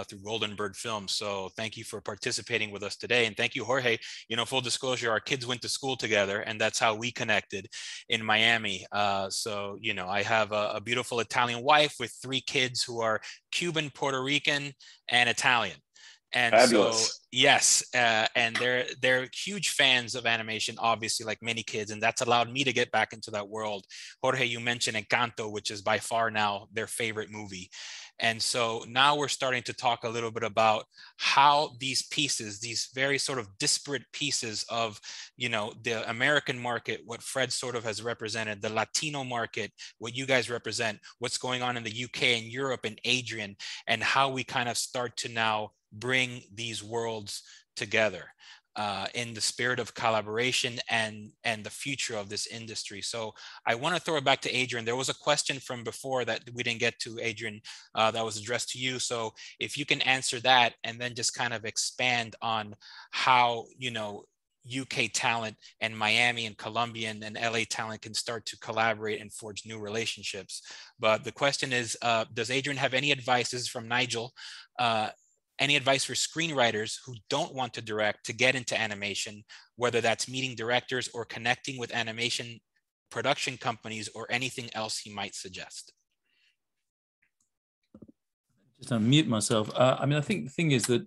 through Golden Bird Films. So thank you for participating with us today. And thank you, Jorge. Full disclosure, our kids went to school together, and that's how we connected in Miami. So, I have a beautiful Italian wife with 3 kids who are Cuban, Puerto Rican, and Italian. And Fabulous. So, yes, and they're huge fans of animation, obviously, like many kids, and that's allowed me to get back into that world. Jorge, you mentioned Encanto, which is by far now their favorite movie. And so now we're starting to talk a little bit about how these pieces, these very sort of disparate pieces of, the American market, what Fred sort of has represented, the Latino market, what you guys represent, what's going on in the UK and Europe and Adrian, and how we kind of start to now bring these worlds together in the spirit of collaboration and the future of this industry. So I want to throw it back to Adrian. There was a question from before that we didn't get to, Adrian, that was addressed to you. So if you can answer that and then just kind of expand on how, UK talent and Miami and Colombian and LA talent can start to collaborate and forge new relationships. But the question is, does Adrian have any advice? This is from Nigel. Any advice for screenwriters who don't want to direct to get into animation, whether that's meeting directors or connecting with animation production companies or anything else he might suggest? Just unmute myself. I think the thing is that,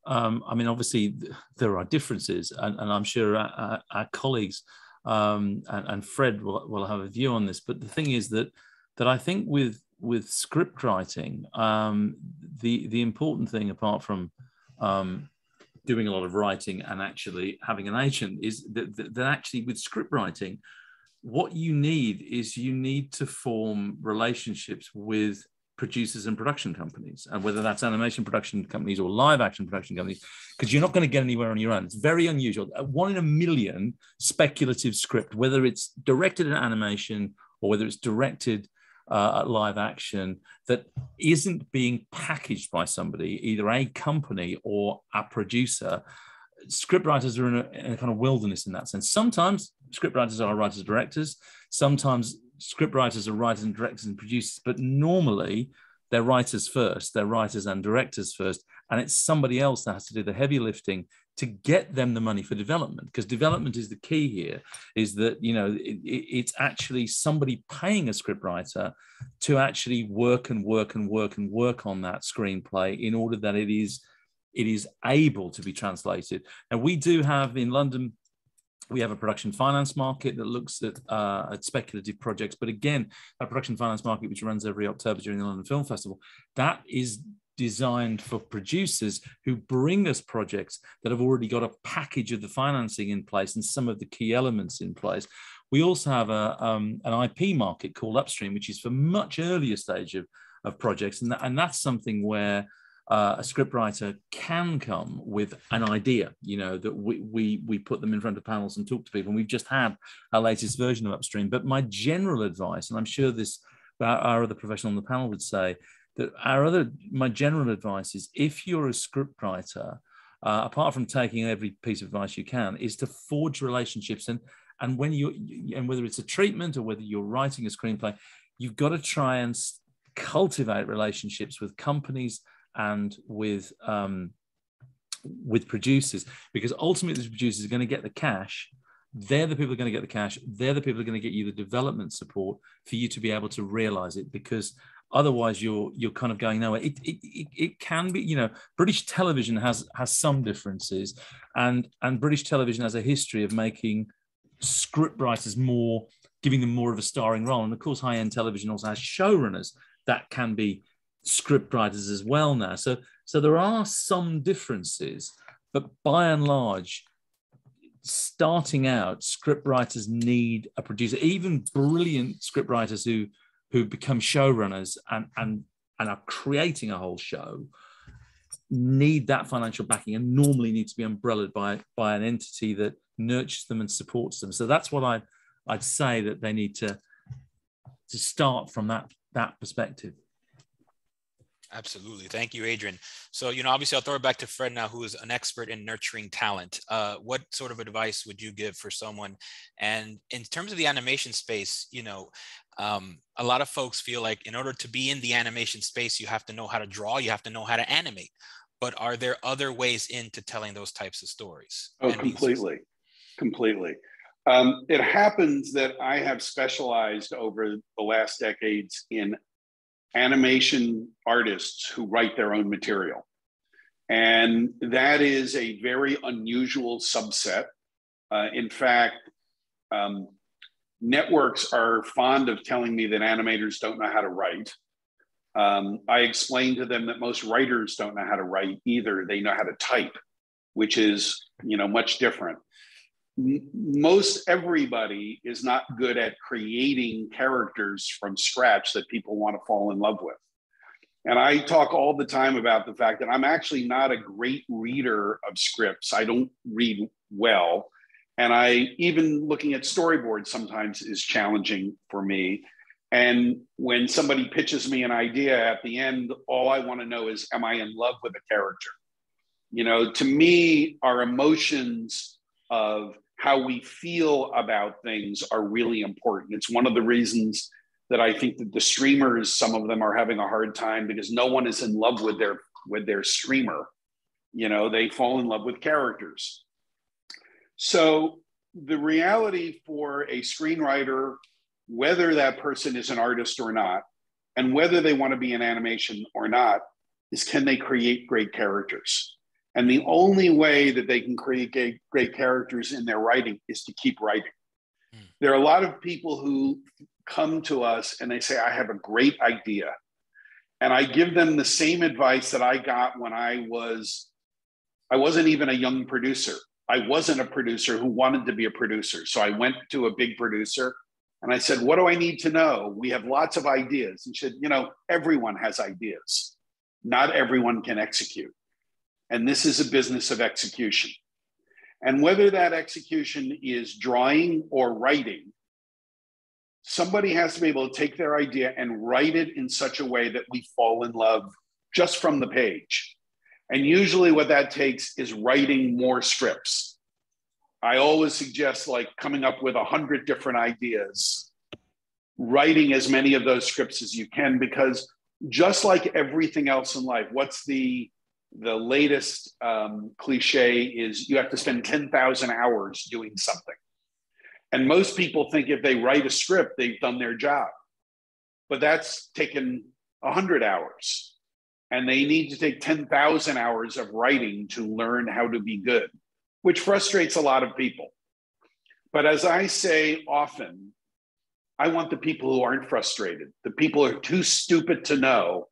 obviously there are differences, and I'm sure our colleagues and Fred will have a view on this. But the thing is that I think with script writing, the important thing, apart from doing a lot of writing and actually having an agent, is that actually with script writing, what you need to form relationships with producers and production companies, and whether that's animation production companies or live action production companies, because you're not going to get anywhere on your own. It's very unusual. 1 in a million speculative script, whether it's directed at animation or whether it's directed at live action, that isn't being packaged by somebody, either a company or a producer, scriptwriters are in a kind of wilderness in that sense. Sometimes scriptwriters are writers and directors. Sometimes scriptwriters are writers and directors and producers, but normally they're writers first, they're writers and directors first, and it's somebody else that has to do the heavy lifting to get them the money for development, because development is the key here, is that, it's actually somebody paying a scriptwriter to actually work on that screenplay in order that it is able to be translated. And we do have in London, we have a production finance market that looks at speculative projects. But again, a production finance market, which runs every October during the London Film Festival, that is designed for producers who bring us projects that have already got a package of the financing in place and some of the key elements in place. We also have an IP market called Upstream, which is for much earlier stage of projects. And that's something where a scriptwriter can come with an idea, that we put them in front of panels and talk to people. And we've just had our latest version of Upstream. But my general advice, and I'm sure our other professional on the panel would say, that my general advice is, if you're a scriptwriter, apart from taking every piece of advice you can, is to forge relationships. And when and whether it's a treatment or whether you're writing a screenplay, you've got to try and cultivate relationships with companies and with producers, because ultimately the producers are going to get the cash. They're the people who are going to get the cash. They're the people who are going to get you the development support for you to be able to realize it, because otherwise you're kind of going nowhere. It can be, British television has some differences, and British television has a history of making scriptwriters giving them more of a starring role. And of course, high-end television also has showrunners that can be scriptwriters as well now. So there are some differences, but by and large, starting out, scriptwriters need a producer. Even brilliant scriptwriters who become showrunners and are creating a whole show need that financial backing, and normally need to be umbrellaed by an entity that nurtures them and supports them. So that's what I'd say, that they need to start from that perspective. Absolutely. Thank you, Adrian. So, obviously I'll throw it back to Fred now, who is an expert in nurturing talent. What sort of advice would you give for someone? And in terms of the animation space, a lot of folks feel like in order to be in the animation space, you have to know how to draw, you have to know how to animate. But are there other ways into telling those types of stories? Oh, completely. It happens that I have specialized over the last decades in animation artists who write their own material. And that is a very unusual subset. In fact, networks are fond of telling me that animators don't know how to write. I explain to them that most writers don't know how to write either. They know how to type, which is, much different. Most everybody is not good at creating characters from scratch that people want to fall in love with. And I talk all the time about the fact that I'm actually not a great reader of scripts. I don't read well. And even looking at storyboards sometimes is challenging for me. And when somebody pitches me an idea at the end, all I want to know is, am I in love with a character? To me, our emotions of how we feel about things are really important. It's one of the reasons that I think that the streamers, some of them are having a hard time, because no one is in love with their streamer. They fall in love with characters. So the reality for a screenwriter, whether that person is an artist or not, and whether they want to be in animation or not, is, can they create great characters? And the only way that they can create great characters in their writing is to keep writing. There are a lot of people who come to us and they say, I have a great idea. And I give them the same advice that I got when I wasn't even a young producer. I wasn't a producer who wanted to be a producer. So I went to a big producer and I said, what do I need to know? We have lots of ideas. And she said, everyone has ideas. Not everyone can execute. And this is a business of execution. And whether that execution is drawing or writing, somebody has to be able to take their idea and write it in such a way that we fall in love just from the page. And usually what that takes is writing more scripts. I always suggest like coming up with 100 different ideas, writing as many of those scripts as you can, because just like everything else in life, what's the latest cliche is you have to spend 10,000 hours doing something. And most people think if they write a script, they've done their job. But that's taken 100 hours. And they need to take 10,000 hours of writing to learn how to be good, which frustrates a lot of people. But as I say often, I want the people who aren't frustrated, the people who are too stupid to know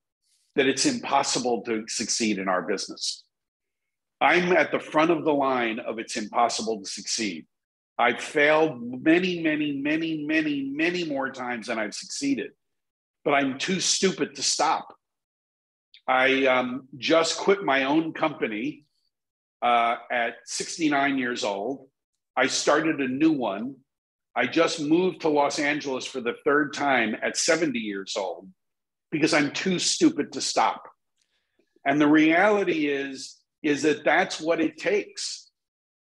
that it's impossible to succeed in our business. I'm at the front of the line of it's impossible to succeed. I've failed many, many, many, many, many more times than I've succeeded, but I'm too stupid to stop. I just quit my own company at 69 years old. I started a new one. I just moved to Los Angeles for the third time at 70 years old because I'm too stupid to stop. And the reality is that that's what it takes.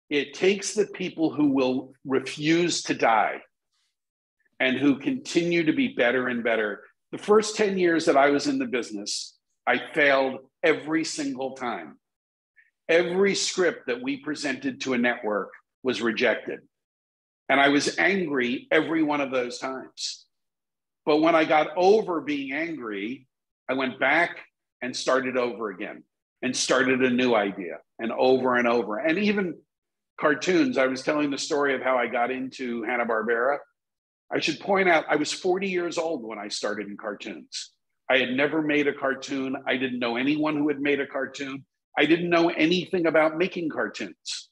It takes the people who will refuse to die and who continue to be better and better. The first 10 years that I was in the business, I failed every single time. Every script that we presented to a network was rejected. And I was angry every one of those times. But when I got over being angry, I went back and started over again and started a new idea and over and over. And even cartoons, I was telling the story of how I got into Hanna-Barbera. I should point out, I was 40 years old when I started in cartoons. I had never made a cartoon. I didn't know anyone who had made a cartoon. I didn't know anything about making cartoons.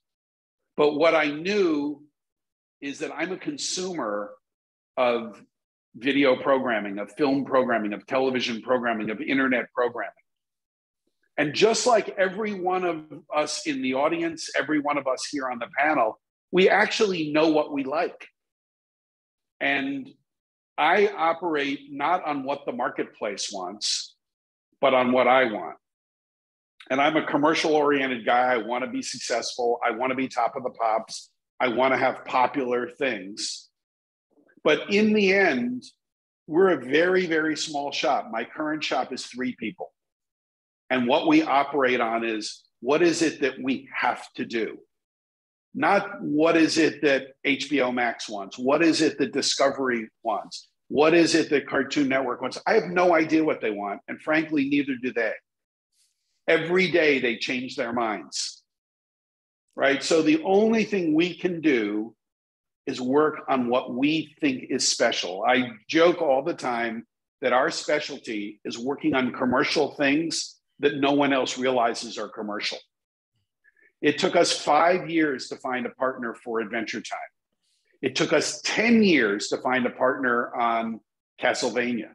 But what I knew is that I'm a consumer of video programming, of film programming, of television programming, of internet programming. And just like every one of us in the audience, every one of us here on the panel, we actually know what we like. And I operate not on what the marketplace wants, but on what I want. And I'm a commercial-oriented guy. I want to be successful. I want to be top of the pops. I want to have popular things. But in the end, we're a very, very small shop. My current shop is 3 people. And what we operate on is, what is it that we have to do? Not what is it that HBO Max wants? What is it that Discovery wants? What is it that Cartoon Network wants? I have no idea what they want. And frankly, neither do they. Every day they change their minds, right? So the only thing we can do is work on what we think is special. I joke all the time that our specialty is working on commercial things that no one else realizes are commercial. It took us 5 years to find a partner for Adventure Time. It took us 10 years to find a partner on Castlevania.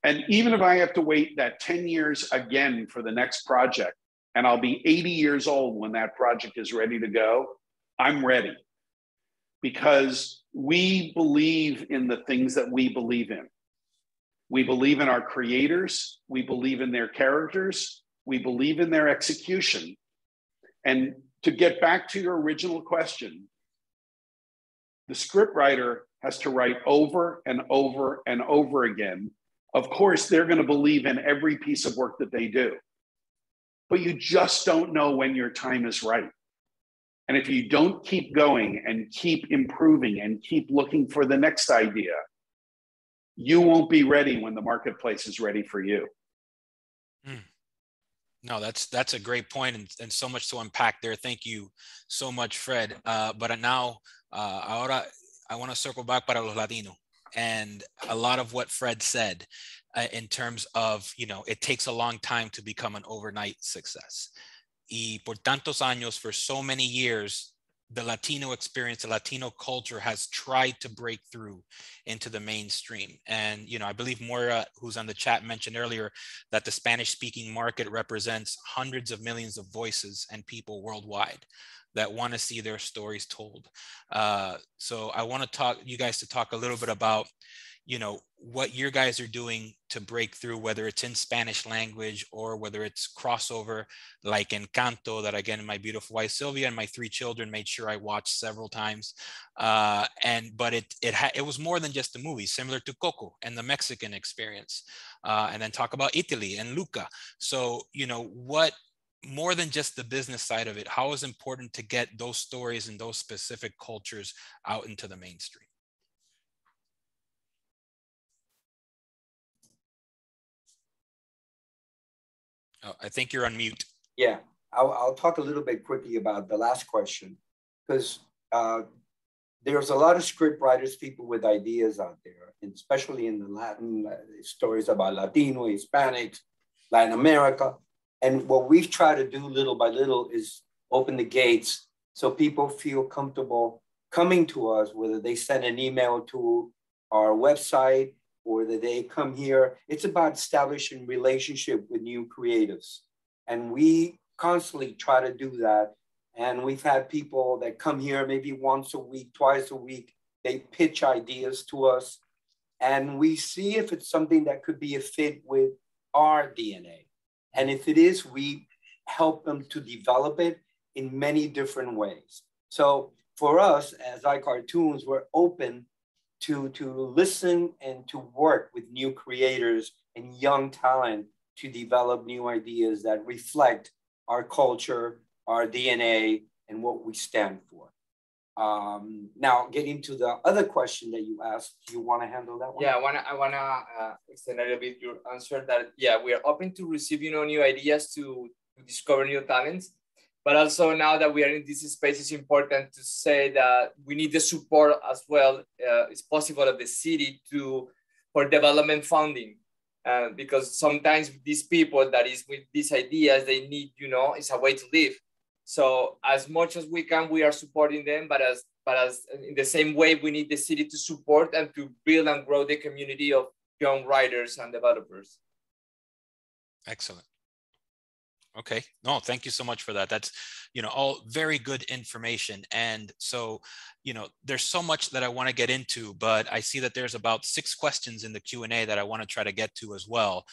And even if I have to wait that 10 years again for the next project, and I'll be 80 years old when that project is ready to go, I'm ready. Because we believe in the things that we believe in. We believe in our creators. We believe in their characters. We believe in their execution. And to get back to your original question, the scriptwriter has to write over and over and over again. Of course, they're going to believe in every piece of work that they do. But you just don't know when your time is right. And if you don't keep going and keep improving and keep looking for the next idea, you won't be ready when the marketplace is ready for you. No, that's a great point, and so much to unpack there. Thank you so much, Fred. But now, ahora I want to circle back para los Latinos, and a lot of what Fred said in terms of, it takes a long time to become an overnight success. Y por tantos años, for so many years, the Latino experience, the Latino culture has tried to break through into the mainstream. And, I believe Moira, who's on the chat, mentioned earlier that the Spanish-speaking market represents hundreds of millions of voices and people worldwide that want to see their stories told. So I want to you guys to talk a little bit about, you know, what your guys are doing to break through, whether it's in Spanish language or whether it's crossover like Encanto, that again, my beautiful wife Sylvia and my 3 children made sure I watched several times. But it was more than just a movie, similar to Coco and the Mexican experience. And then talk about Italy and Luca. So, you know, what more than just the business side of it, how is it important to get those stories and those specific cultures out into the mainstream? Oh, I think you're on mute. Yeah, I'll talk a little bit quickly about the last question, because there's a lot of script writers, people with ideas out there, and especially in the Latin stories about Latino, Hispanics, Latin America. And what we've tried to do little by little is open the gates so people feel comfortable coming to us, whether they send an email to our website or that they come here. It's about establishing relationship with new creatives. And we constantly try to do that. And we've had people that come here maybe once a week, twice a week. They pitch ideas to us. And we see if it's something that could be a fit with our DNA. And if it is, we help them to develop it in many different ways. So for us, as iCartoons, we're open to listen and to work with new creators and young talent to develop new ideas that reflect our culture, our DNA, and what we stand for. Now, getting to the other question that you asked, do you want to handle that one? Yeah, I wanna extend a little bit your answer that, yeah, we are open to receive, you know, new ideas to discover new talents. But also now that we are in this space, it's important to say that we need the support as well, it's possible of the city for development funding. Because sometimes these people that is with these ideas, they need, you know, it's a way to live. So as much as we can, we are supporting them, but as in the same way, we need the city to support and to build and grow the community of young writers and developers. Excellent. Okay. No, thank you so much for that. That's, you know, all very good information. And so, you know, there's so much that I want to get into, but I see that there's about 6 questions in the Q&A that I want to try to get to as well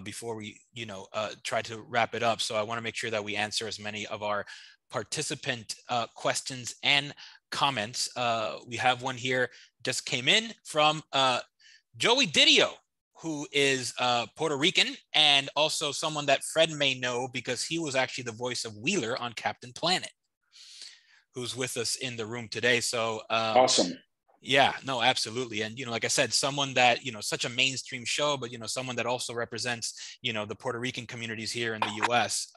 before we, you know, try to wrap it up. So I want to make sure that we answer as many of our participant questions and comments. We have one here just came in from Joey Didio, who is Puerto Rican and also someone that Fred may know because he was actually the voice of Wheeler on Captain Planet, who's with us in the room today. So awesome. Yeah, no, absolutely. And, you know, like I said, someone that, you know, such a mainstream show, but, you know, someone that also represents, you know, the Puerto Rican communities here in the US,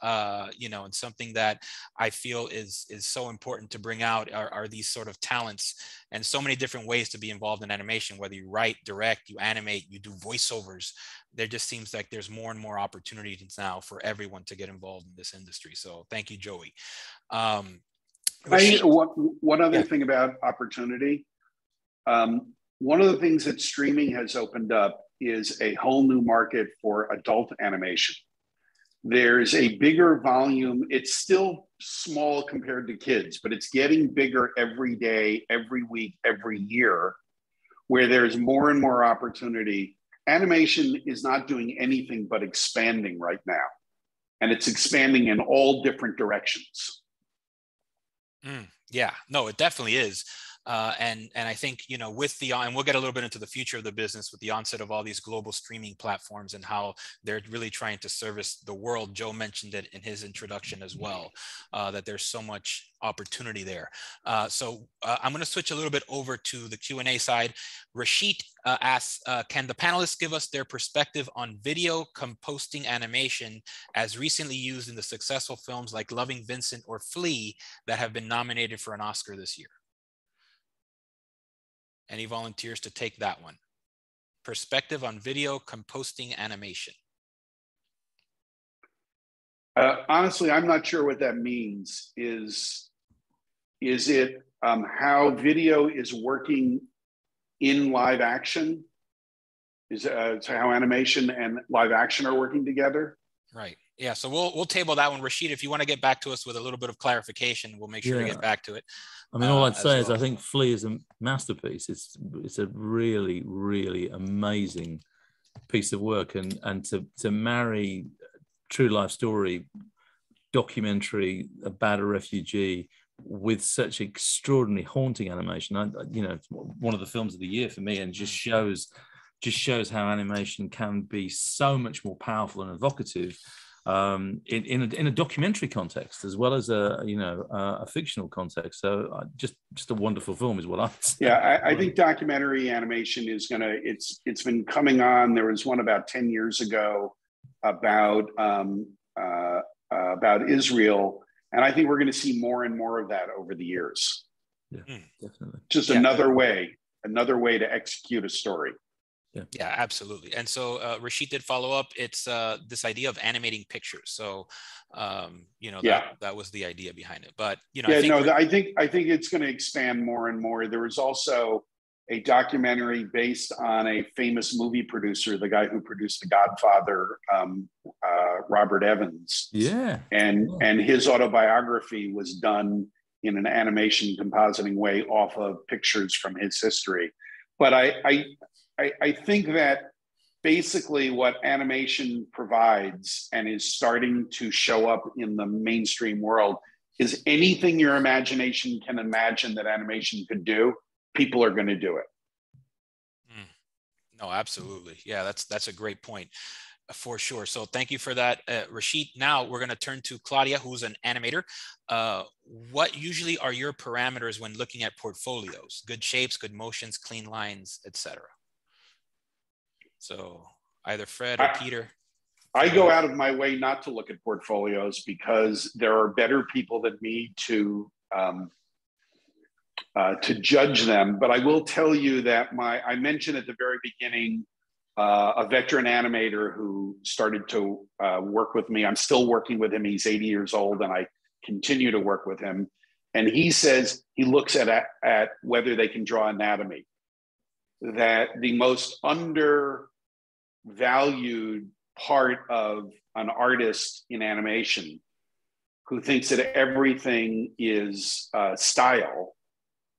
you know, and something that I feel is so important to bring out are these sort of talents and so many different ways to be involved in animation, whether you write, direct, you animate, you do voiceovers. There just seems like there's more and more opportunities now for everyone to get involved in this industry. So thank you, Joey. One other thing about opportunity. One of the things that streaming has opened up is a whole new market for adult animation. There's a bigger volume. It's still small compared to kids, but it's getting bigger every day, every week, every year, where there's more and more opportunity. Animation is not doing anything but expanding right now. And it's expanding in all different directions. Yeah, no, it definitely is. And I think, you know, with the, and we'll get a little bit into the future of the business with the onset of all these global streaming platforms and how they're really trying to service the world. Joe mentioned it in his introduction as well, that there's so much opportunity there. So I'm going to switch a little bit over to the Q&A side. Rashid asks, can the panelists give us their perspective on video composting animation as recently used in the successful films like Loving Vincent or Flea that have been nominated for an Oscar this year? Any volunteers to take that one? Perspective on video composting animation. Honestly, I'm not sure what that means. Is it how video is working in live action? Is how animation and live action are working together? Right. Yeah. So we'll table that one. Rashid, if you want to get back to us with a little bit of clarification, we'll make sure to get back to it. I mean, all I'd say is well. I think Flea is a masterpiece. It's a really, really amazing piece of work, and to marry true life story, documentary about a refugee with such extraordinary haunting animation. It's one of the films of the year for me, and just shows how animation can be so much more powerful and evocative in a documentary context as well as a fictional context. So just a wonderful film is what I'd say. Yeah, I think documentary animation is it's been coming on. There was one about 10 years ago about Israel, and I think we're going to see more and more of that over the years. Yeah, definitely. Just another way to execute a story. Yeah, absolutely. And so Rashid did follow up. It's this idea of animating pictures. So, that was the idea behind it. But, I think it's going to expand more and more. There was also a documentary based on a famous movie producer, the guy who produced The Godfather, Robert Evans. Yeah. And his autobiography was done in an animation compositing way off of pictures from his history. But I think that basically what animation provides and is starting to show up in the mainstream world is anything your imagination can imagine that animation could do, people are going to do it. No, absolutely. Yeah, that's a great point for sure. So thank you for that, Rashid. Now we're going to turn to Claudia, who's an animator. What usually are your parameters when looking at portfolios? Good shapes, good motions, clean lines, etc. So either Fred or Peter. I go out of my way not to look at portfolios because there are better people than me to judge them. But I will tell you that I mentioned at the very beginning a veteran animator who started to work with me. I'm still working with him. He's 80 years old, and I continue to work with him. And he says he looks at whether they can draw anatomy. That the most undervalued part of an artist in animation who thinks that everything is style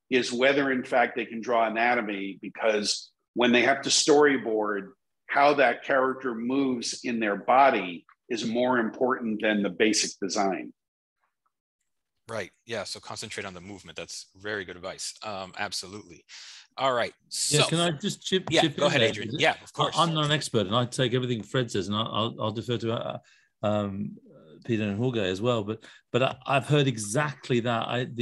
is whether in fact they can draw anatomy, because when they have to storyboard, how that character moves in their body is more important than the basic design. Right. Yeah. So concentrate on the movement. That's very good advice. Absolutely. All right. So can I just chip go in ahead, there? Adrian. Yeah, of course. I'm not an expert, and I take everything Fred says, and I'll defer to Peter and Jorge as well. But I've heard exactly that.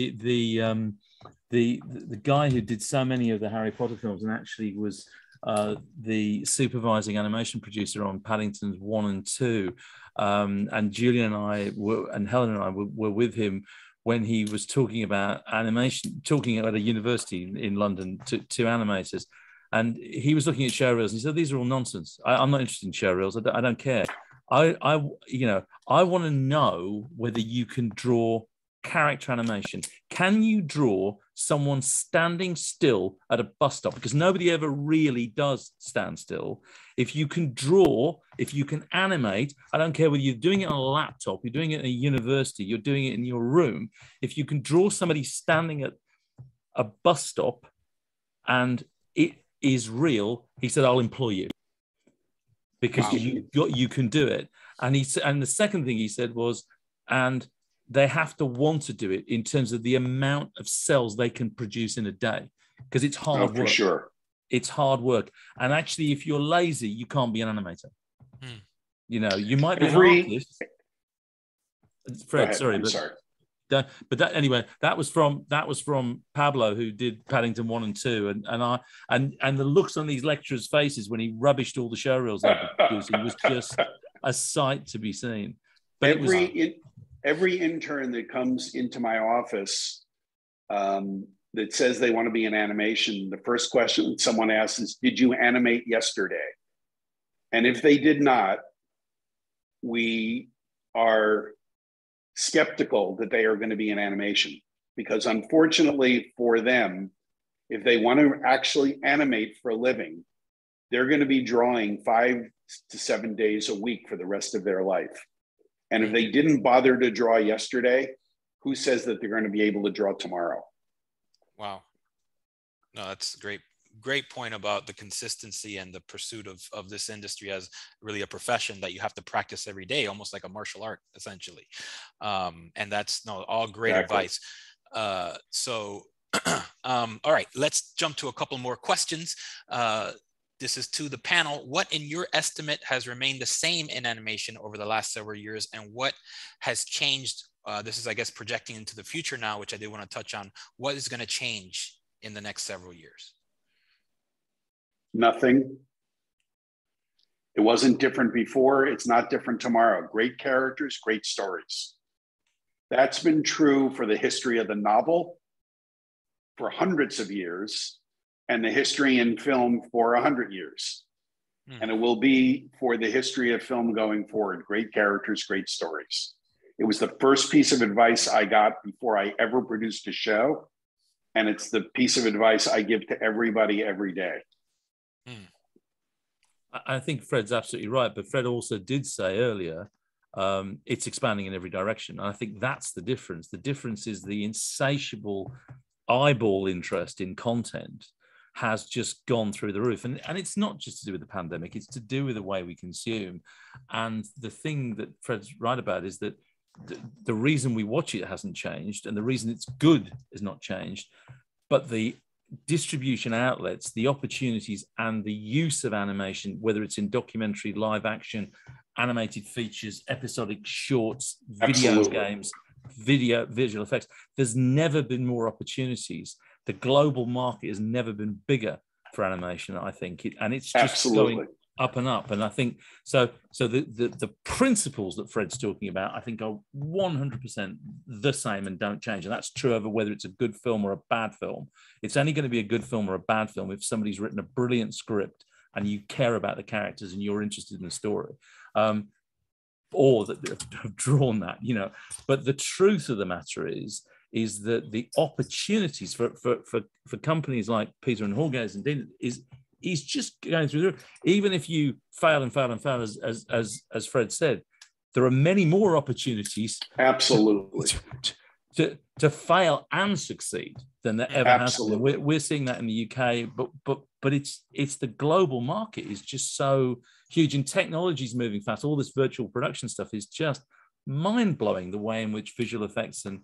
The guy who did so many of the Harry Potter films and actually was the supervising animation producer on Paddington's 1 and 2, and Julian and I and Helen and I were with him when he was talking about animation, talking at a university in London to animators. And he was looking at showreels and he said, these are all nonsense. I'm not interested in showreels. I don't care. I want to know whether you can draw character animation. Can you draw someone standing still at a bus stop? Because nobody ever really does stand still. If you can draw, if you can animate, I don't care whether you're doing it on a laptop, you're doing it in a university, you're doing it in your room. If you can draw somebody standing at a bus stop and it is real, he said, I'll employ you because you can do it. And the second thing he said was, and they have to want to do it in terms of the amount of cells they can produce in a day, because it's hard work. For sure. It's hard work. And actually, if you're lazy, you can't be an animator. You might be an artist. Fred, sorry. That was from Pablo, who did Paddington 1 and 2, and the looks on these lecturers' faces when he rubbished all the showreels they were producing was just a sight to be seen. But every intern that comes into my office that says they want to be in animation, the first question someone asks is, did you animate yesterday? And if they did not, we are skeptical that they are going to be in animation, because unfortunately for them, if they want to actually animate for a living, they're going to be drawing 5 to 7 days a week for the rest of their life. And if they didn't bother to draw yesterday, who says that they're going to be able to draw tomorrow? Wow. No, that's great. Great point about the consistency and the pursuit of this industry as really a profession that you have to practice every day, almost like a martial art, essentially. And that's all great advice. So, all right, let's jump to a couple more questions. This is to the panel. What, in your estimate, has remained the same in animation over the last several years, and what has changed? This is, I guess, projecting into the future now, which I did want to touch on. What is going to change in the next several years? Nothing. It wasn't different before. It's not different tomorrow. Great characters, great stories. That's been true for the history of the novel for hundreds of years, and the history in film for 100 years. And it will be for the history of film going forward. Great characters, great stories. It was the first piece of advice I got before I ever produced a show. And it's the piece of advice I give to everybody every day. I think Fred's absolutely right, but Fred also did say earlier, it's expanding in every direction. And I think that's the difference. The difference is the insatiable eyeball interest in content has just gone through the roof. And it's not just to do with the pandemic, it's to do with the way we consume. And the thing that Fred's right about is that the reason we watch it hasn't changed, and the reason it's good has not changed, but the distribution outlets, the opportunities, and the use of animation, whether it's in documentary, live action, animated features, episodic shorts, video games, visual effects. There's never been more opportunities. The global market has never been bigger for animation, I think, and it's just going up and up. And I think so the principles that Fred's talking about, I think, are 100% the same and don't change. And that's true over whether it's a good film or a bad film. It's only going to be a good film or a bad film if somebody's written a brilliant script and you care about the characters and you're interested in the story, or that have drawn that, you know. But the truth of the matter is that the opportunities for companies like Peter and Jorge's and Dean is just going through the roof. Even if you fail and fail and fail, as Fred said, there are many more opportunities to fail and succeed than there ever has been. We're seeing that in the UK, but it's the global market is just so huge, and technology is moving fast. All this virtual production stuff is just mind-blowing, the way in which visual effects and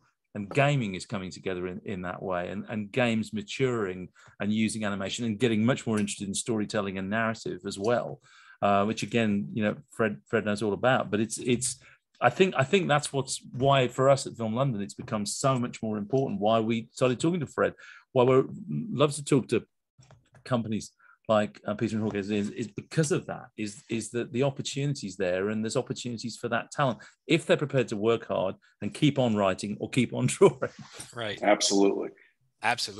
gaming is coming together in that way, and games maturing and using animation and getting much more interested in storytelling and narrative as well, which again, you know, Fred knows all about. But I think that's why for us at Film London it's become so much more important. Why we started talking to Fred, why we love to talk to companies like Peter and Jorge's is because of that, is that the opportunities there, and there's opportunities for that talent if they're prepared to work hard and keep on writing or keep on drawing. Right. Absolutely.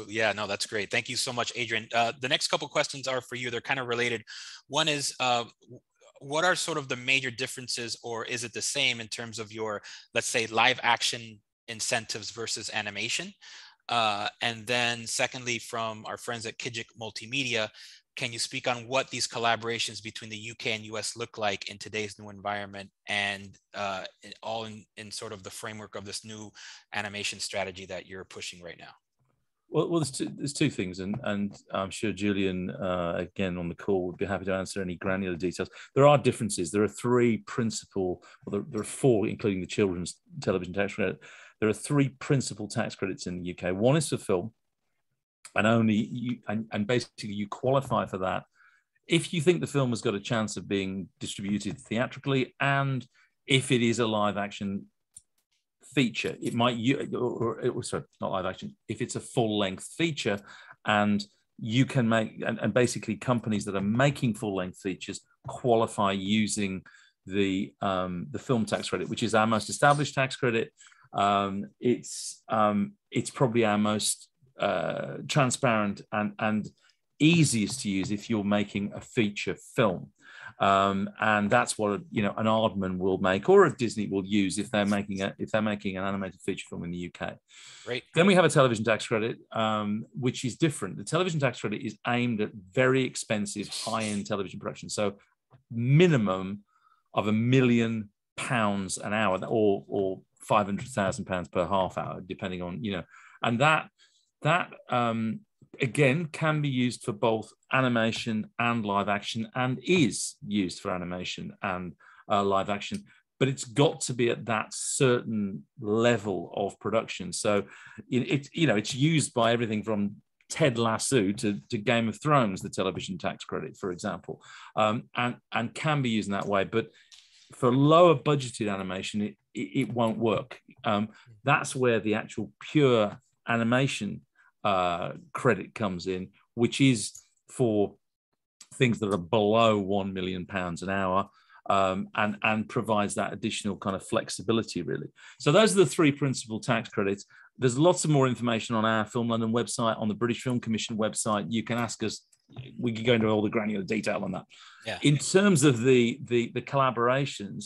Yeah, no, that's great. Thank you so much, Adrian. The next couple questions are for you. They're kind of related. One is, what are sort of the major differences, or is it the same in terms of your, let's say, live action incentives versus animation? And then secondly, from our friends at Kijik Multimedia, can you speak on what these collaborations between the UK and US look like in today's new environment, and all in sort of the framework of this new animation strategy that you're pushing right now? Well, there's two things, and I'm sure Julian, again on the call, would be happy to answer any granular details. There are differences. There are three principal, well, there are four, including the children's television tax credit. There are three principal tax credits in the UK. One is for film, and basically you qualify for that if you think the film has got a chance of being distributed theatrically, and if it is a live action feature. It might, sorry, not live action, if it's a full length feature, and you can make, and basically companies that are making full length features qualify using the film tax credit, which is our most established tax credit. It's probably our most transparent and easiest to use if you're making a feature film. And that's what an Aardman will make, or a Disney will use if they're making an animated feature film in the UK. Right. Then we have a television tax credit, which is different. The television tax credit is aimed at very expensive, high-end television production. So minimum of £1 million an hour, or £500,000 per half hour, depending on, and that again can be used for both animation and live action, and is used for animation and live action, but it's got to be at that certain level of production. So it's used by everything from Ted Lasso to Game of Thrones, the television tax credit, for example, and can be used in that way. But for lower budgeted animation, it won't work. That's where the actual pure animation credit comes in, which is for things that are below £1 million an hour, and provides that additional kind of flexibility, really. So those are the three principal tax credits. There's lots of more information on our Film London website, on the British Film Commission website. You can ask us. We can go into all the granular detail on that. Yeah. In terms of the collaborations,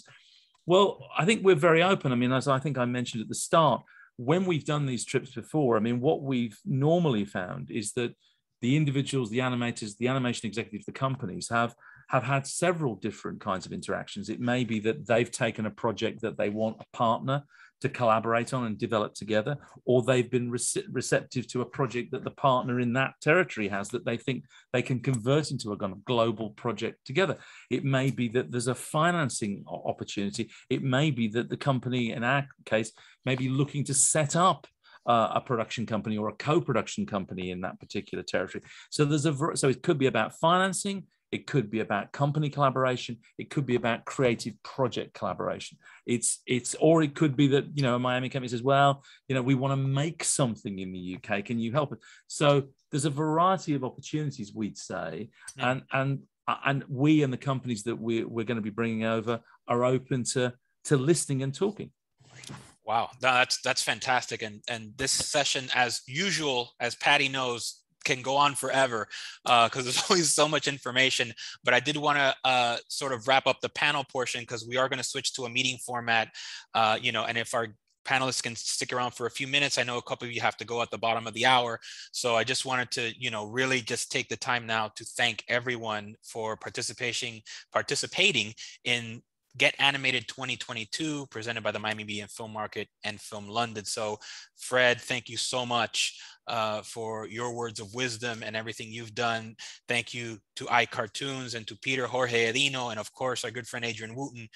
well, I think we're very open. I mean, as I think I mentioned at the start, when we've done these trips before, I mean, what we've normally found is that the individuals, the animators, the animation executives, the companies have had several different kinds of interactions. It may be that they've taken a project that they want a partner to collaborate on and develop together, or they've been receptive to a project that the partner in that territory has that they think they can convert into a kind of global project together. It may be that there's a financing opportunity. It may be that the company, in our case, may be looking to set up a production company or a co-production company in that particular territory. So so it could be about financing. It could be about company collaboration. It could be about creative project collaboration. Or it could be that, a Miami company says, well, we want to make something in the UK. Can you help it? So there's a variety of opportunities, we'd say, and we and the companies that we're going to be bringing over are open to listening and talking. Wow, that's fantastic. And this session, as usual, as Patty knows, can go on forever because there's always so much information. But I did want to sort of wrap up the panel portion, because we are going to switch to a meeting format, and if our panelists can stick around for a few minutes. I know a couple of you have to go at the bottom of the hour. So I just wanted to, really just take the time now to thank everyone for participating in Get Animated 2022, presented by the Miami Media and Film Market and Film London. So Fred, thank you so much for your words of wisdom and everything you've done. Thank you to iCartoons and to Peter, Jorge Edino, and of course our good friend Adrian Wooten,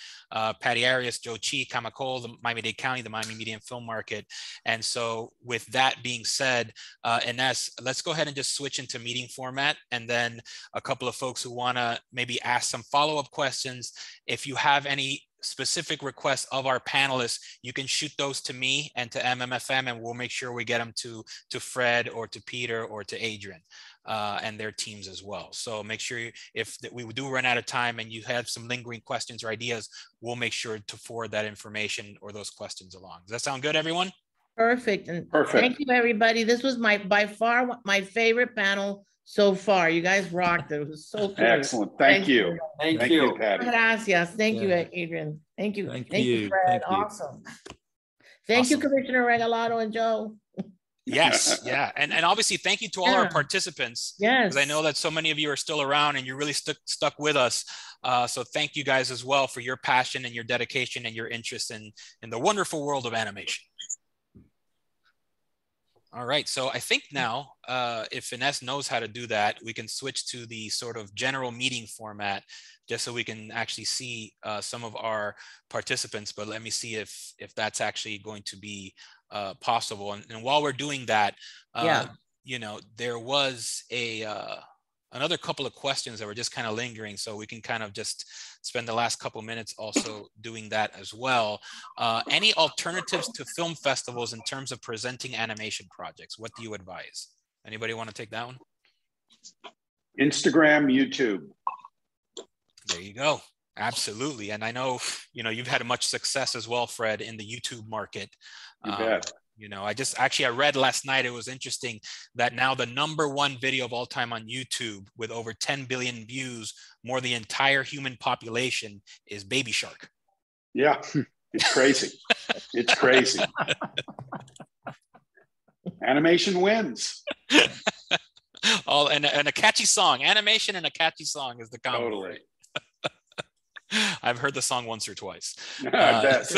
Patty Arias, Joe Chi, Kamacol, the Miami-Dade County, the Miami Media and Film Market. And so with that being said, Ines, let's go ahead and just switch into meeting format, and then a couple of folks who want to maybe ask some follow-up questions. If you have any specific requests of our panelists, you can shoot those to me and to MMFM, and we'll make sure we get them to Fred or to Peter or to Adrian and their teams as well. So make sure if we do run out of time and you have some lingering questions or ideas, we'll make sure to forward that information or those questions along. Does that sound good, everyone? Perfect. And Perfect. Thank you, everybody. This was by far my favorite panel so far. You guys rocked it. It was so cool. Excellent. Thank you. Thank you, Patty. Gracias. Thank you, Adrian. Thank you. Thank you, you. Fred. Thank you. Awesome. Thank you, Commissioner Regalado and Joe. Yes, yeah. And obviously thank you to all our participants. Yes. Because I know that so many of you are still around and you're really stuck with us. So thank you guys as well for your passion and your dedication and your interest in the wonderful world of animation. All right, so I think now, if Ines knows how to do that, we can switch to the sort of general meeting format, just so we can actually see some of our participants. But let me see if that's actually going to be possible. And while we're doing that, there was another couple of questions that were just kind of lingering, so we can kind of just spend the last couple minutes also doing that as well. Any alternatives to film festivals in terms of presenting animation projects? What do you advise? Anybody want to take that one? Instagram, YouTube. There you go. Absolutely. And I know, you've had much success as well, Fred, in the YouTube market. You bet. I read last night, it was interesting that now the #1 video of all time on YouTube with over 10 billion views, more than the entire human population, is Baby Shark. Yeah, it's crazy. It's crazy. Animation wins. And a catchy song. Animation and a catchy song is the combo. Totally. I've heard the song once or twice. I bet.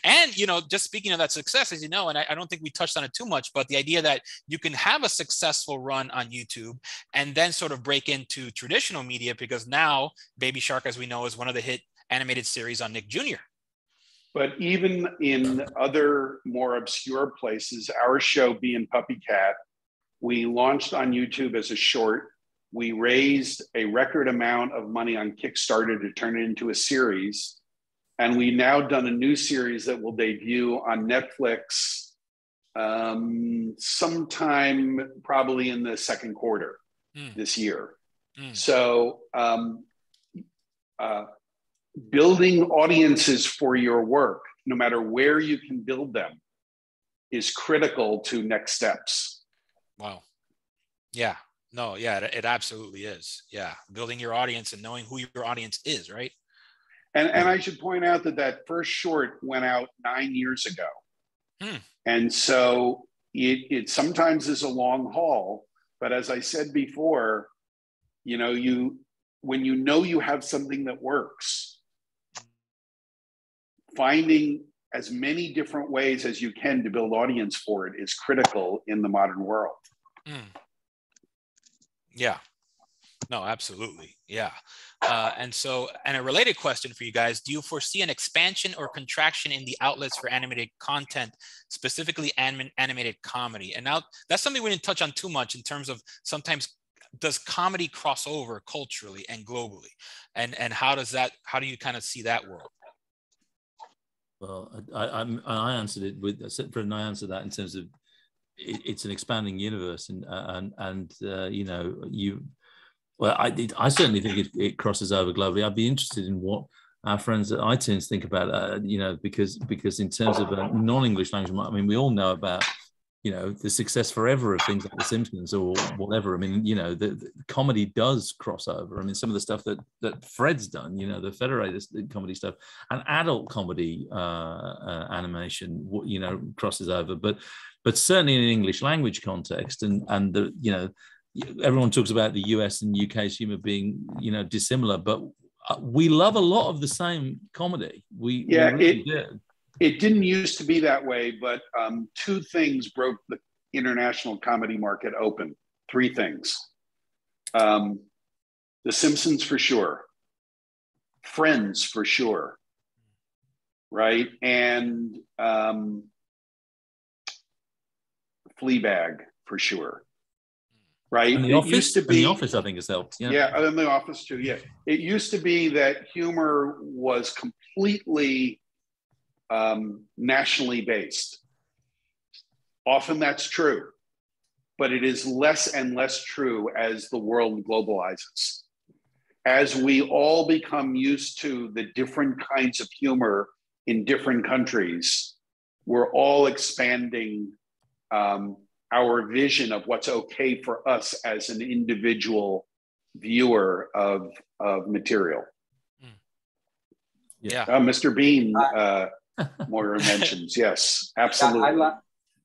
And, you know, just speaking of that success, as you know, and I don't think we touched on it too much, but the idea that you can have a successful run on YouTube and then sort of break into traditional media, because now Baby Shark, as we know, is one of the hit animated series on Nick Jr. But even in other more obscure places, our show, Bee and Puppy Cat, we launched on YouTube as a short. We raised a record amount of money on Kickstarter to turn it into a series. And we've now done a new series that will debut on Netflix sometime probably in the second quarter this year. So building audiences for your work, no matter where you can build them, is critical to next steps. Wow. Yeah. No, yeah, it absolutely is. Yeah. Building your audience and knowing who your audience is, right? And I should point out that first short went out 9 years ago. And so it sometimes is a long haul, but as I said before, you know, when you know you have something that works, finding as many different ways as you can to build audience for it is critical in the modern world. Yeah. No, absolutely. Yeah. And a related question for you guys, do you foresee an expansion or contraction in the outlets for animated content, specifically animated comedy? And now that's something we didn't touch on too much in terms of sometimes does comedy cross over culturally and globally? And how do you kind of see that world? Well, I answered it with, Fred and I answered that in terms of it's an expanding universe, and you know, well, I certainly think it crosses over globally. I'd be interested in what our friends at iTunes think about, you know, because in terms of a non-English language, I mean, we all know about, you know, the success forever of things like The Simpsons or whatever. I mean, you know, the comedy does cross over. I mean, some of the stuff that Fred's done, you know, the Federated comedy stuff, and adult comedy animation, you know, crosses over. But certainly in an English language context, and the, you know, everyone talks about the US and UK's humor being, you know, dissimilar, but we love a lot of the same comedy. We really do. It didn't used to be that way, but two things broke the international comedy market open. Three things. The Simpsons for sure. Friends for sure. Right? And Fleabag for sure. Right? And The Office, I think, has helped. Yeah, and The Office too. Yeah. It used to be that humor was completely nationally based. Often that's true, but it is less and less true as the world globalizes. As we all become used to the different kinds of humor in different countries, we're all expanding our vision of what's okay for us as an individual viewer of material. Yeah. Mr. Bean, more mentions. Yes, absolutely.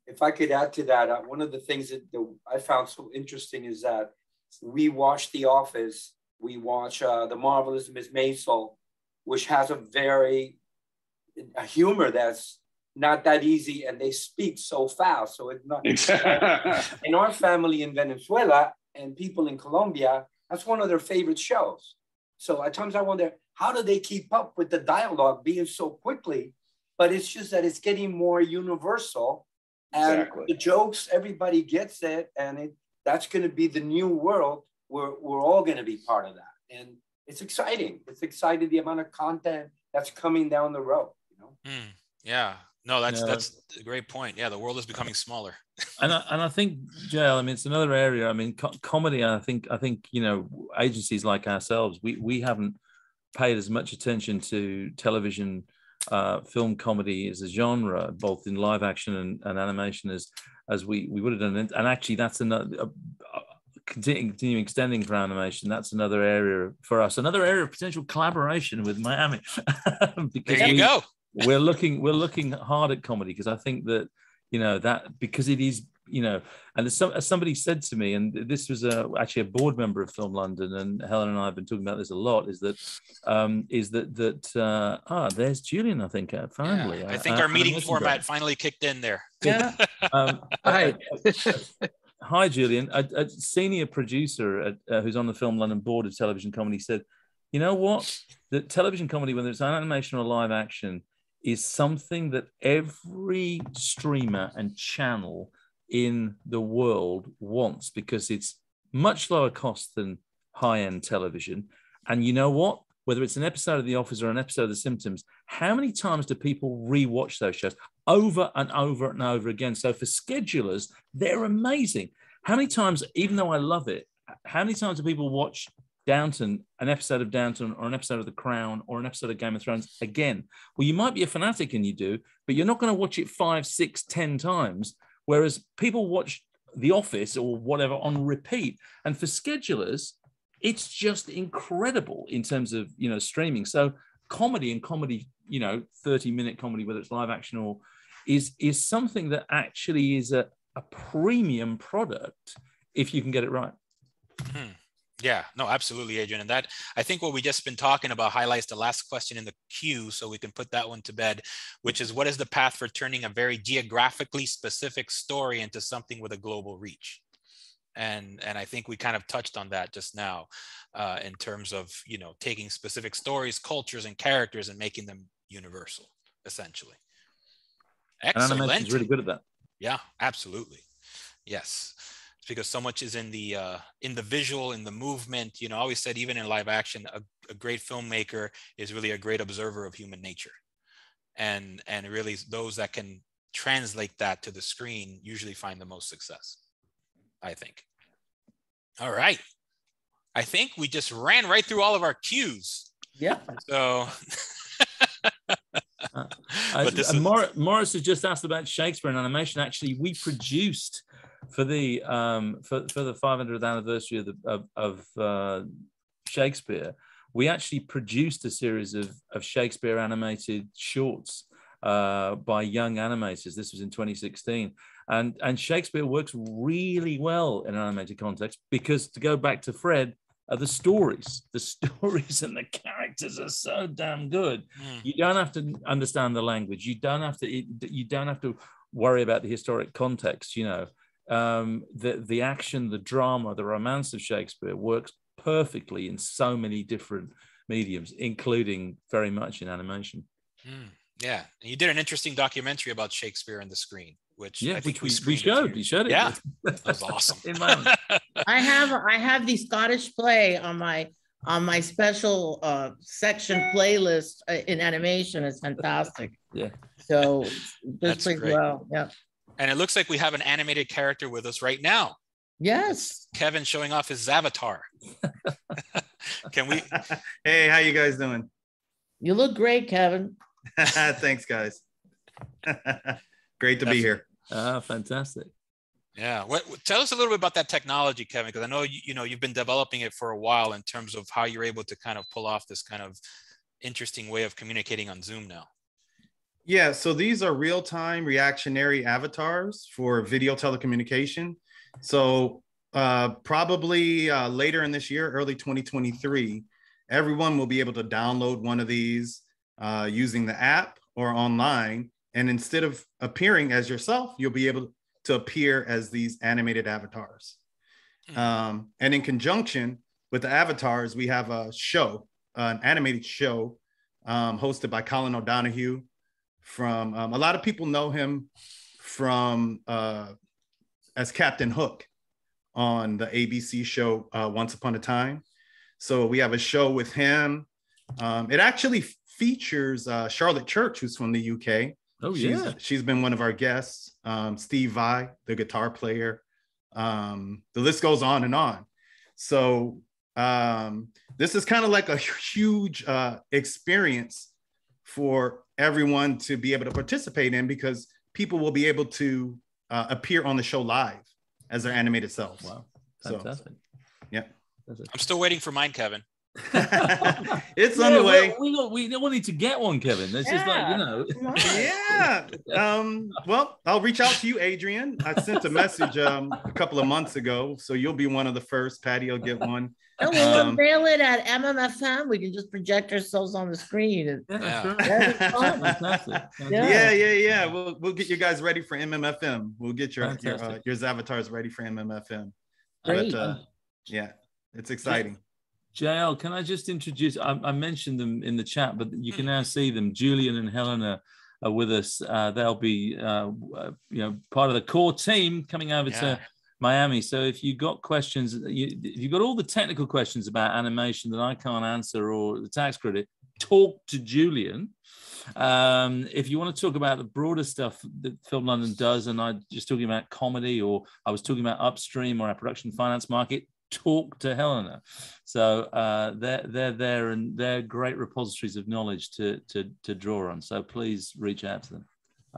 If I could add to that, one of the things that I found so interesting is that we watch The Office, we watch The Marvelous Miss Maisel, which has a humor that's not that easy, and they speak so fast. So it's not. In our family in Venezuela and people in Colombia, that's one of their favorite shows. So at times I wonder, how do they keep up with the dialogue being so quickly? But it's just that it's getting more universal, and the jokes, everybody gets it, and that's going to be the new world. We're all going to be part of that, and it's exciting. It's exciting, the amount of content that's coming down the road. You know? Yeah. No, that's a great point. Yeah, the world is becoming smaller. and I think, JL, I mean, it's another area. I mean, comedy. I think you know, agencies like ourselves, we haven't paid as much attention to television, film comedy as a genre, both in live action and animation, as we would have done. And actually, that's another continuing extending for animation. That's another area for us. Another area of potential collaboration with Miami. There you go. We're looking hard at comedy, because I think that, you know, that because it is you know, and somebody said to me, and this was actually a board member of Film London, and Helen and I have been talking about this a lot, is that there's Julian, I think, finally. I think our meeting format finally kicked in there. Yeah. Hi, Julian. A senior producer who's on the Film London board of television comedy said, you know what? The television comedy, whether it's animation or live action, is something that every streamer and channel in the world wants, because it's much lower cost than high-end television. And you know what? Whether it's an episode of The Office or an episode of The Simpsons, how many times do people rewatch those shows over and over and over again? So for schedulers, they're amazing. How many times, even though I love it, how many times do people watch Downton, an episode of Downton, or an episode of The Crown, or an episode of Game of Thrones again? Well, you might be a fanatic and you do, but you're not going to watch it 5, 6, 10 times. Whereas people watch The Office or whatever on repeat. And for schedulers, it's just incredible in terms of, you know, streaming. So comedy, you know, 30-minute comedy, whether it's live action or is something that actually is a premium product if you can get it right. Yeah, no, absolutely, Adrian. And that, I think what we just been talking about highlights the last question in the queue, so we can put that one to bed, which is, what is the path for turning a very geographically specific story into something with a global reach? And I think we kind of touched on that just now in terms of, you know, taking specific stories, cultures, and characters and making them universal, essentially. Excellent. And animation is really good at that. Yeah, absolutely. Yes. Because so much is in the visual, in the movement. You know, I always said, even in live action, a great filmmaker is really a great observer of human nature, and really those that can translate that to the screen usually find the most success, I think. All right, I think we just ran right through all of our cues. Yeah. So. Morris has just asked about Shakespeare and animation. Actually, we produced for the 500th anniversary of Shakespeare, we actually produced a series of Shakespeare animated shorts by young animators. This was in 2016, and Shakespeare works really well in an animated context because, to go back to Fred, the stories and the characters are so damn good. You don't have to understand the language. You don't have to worry about the historic context. You know, the action, the drama, the romance of Shakespeare works perfectly in so many different mediums, including very much in animation. Yeah, and you did an interesting documentary about Shakespeare and the screen, which I think we showed. You showed it. Yeah, that was awesome. I have the Scottish play on my special section playlist in animation. It's fantastic. Yeah. So that's pretty great. well. Yeah. And it looks like we have an animated character with us right now. Yes. Kevin showing off his Zavatar. Can we? Hey, how you guys doing? You look great, Kevin. Thanks, guys. Great to be here. Fantastic. Yeah. Tell us a little bit about that technology, Kevin, because I know you've been developing it for a while in terms of how you're able to kind of pull off this kind of interesting way of communicating on Zoom now. Yeah, so these are real-time reactionary avatars for video telecommunication. So probably later in this year, early 2023, everyone will be able to download one of these using the app or online. And instead of appearing as yourself, you'll be able to appear as these animated avatars. And in conjunction with the avatars, we have a show, an animated show hosted by Colin O'Donoghue. From a lot of people know him from as Captain Hook on the ABC show Once Upon a Time. So we have a show with him. It actually features Charlotte Church, who's from the UK. Oh, yeah. She's been one of our guests. Steve Vai, the guitar player. The list goes on and on. So this is kind of like a huge experience for everyone to be able to participate in, because people will be able to appear on the show live as their animated selves. Wow, fantastic. So, yeah. I'm still waiting for mine, Kevin. It's on the way. We don't need to get one, Kevin. It's just like, you know. Yeah. Well, I'll reach out to you, Adrian. I sent a message a couple of months ago, so you'll be one of the first. Patty will get one. And we'll unveil it at MMFM. We can just project ourselves on the screen. Yeah. We'll get you guys ready for MMFM. We'll get your avatars ready for MMFM. Great. But, yeah, it's exciting. JL, can I just introduce? I mentioned them in the chat, but you can now see them. Julian and Helena are with us. They'll be, part of the core team coming over to Miami. So if you got questions, if you got all the technical questions about animation that I can't answer or the tax credit, talk to Julian. If you want to talk about the broader stuff that Film London does, and I'm just talking about comedy, or I was talking about Upstream or our production finance market, talk to Helena. So they're there, and they're great repositories of knowledge to draw on. So please reach out to them.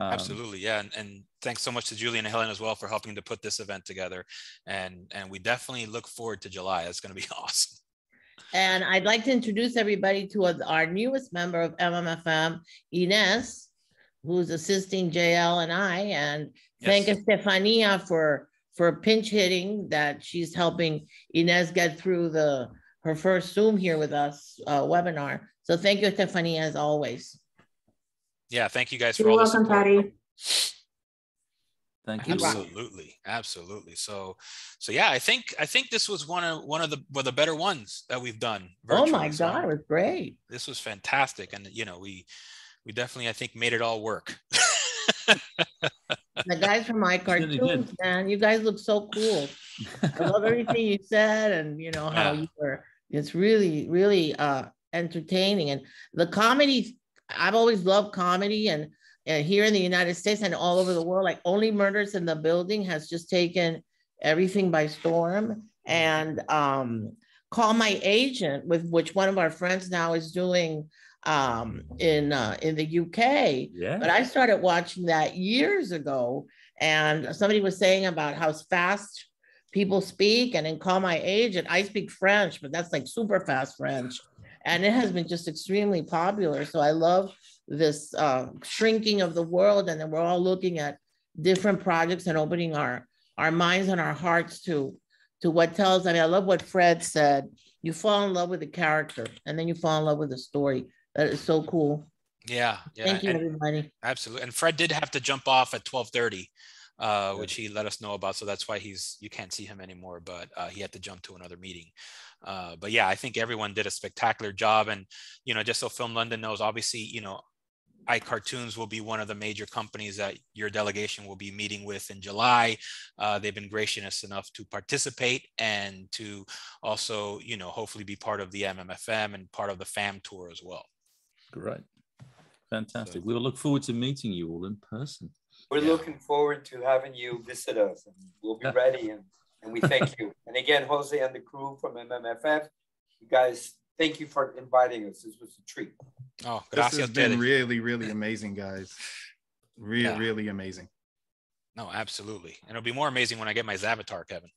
Absolutely, yeah, and thanks so much to Julian and Helen as well for helping to put this event together. And we definitely look forward to July. It's going to be awesome. And I'd like to introduce everybody to our newest member of MMFM, Ines, who's assisting JL and I. And thank Estefania for pinch hitting, that she's helping Ines get through her first Zoom here with us webinar. So thank you, Estefania, as always. Yeah, thank you guys for all the support. Patty. Thank you. Absolutely. So yeah, I think this was one of the better ones that we've done virtually. Oh my God, it was great. This was fantastic, and we definitely, I think, made it all work. The guys from my cartoons, man, you guys look so cool. I love everything you said, and how you were. It's really, really entertaining, and the comedy. I've always loved comedy, and here in the United States and all over the world, like Only Murders in the Building has just taken everything by storm. And Call My Agent, with which one of our friends now is doing in the UK. Yeah. But I started watching that years ago, and somebody was saying about how fast people speak, and in Call My Agent, I speak French, but that's like super fast French. And it has been just extremely popular. So I love this shrinking of the world, and then we're all looking at different projects and opening our minds and our hearts to what tells. I mean, I love what Fred said. You fall in love with the character, and then you fall in love with the story. That is so cool. Yeah. Thank you, everybody. Absolutely. And Fred did have to jump off at 12:30, which he let us know about. So that's why you can't see him anymore, but he had to jump to another meeting. But yeah, I think everyone did a spectacular job. And, just so Film London knows, obviously, iCartoons will be one of the major companies that your delegation will be meeting with in July. They've been gracious enough to participate and to also, hopefully be part of the MMFM and part of the FAM tour as well. Great. Fantastic. We'll look forward to meeting you all in person. We're looking forward to having you visit us, and we'll be ready, and we thank you. And again, Jose and the crew from MMFF, you guys, thank you for inviting us. This was a treat. Oh, this has been really, really amazing, guys. Really amazing. No, absolutely. And it'll be more amazing when I get my Zavatar, Kevin.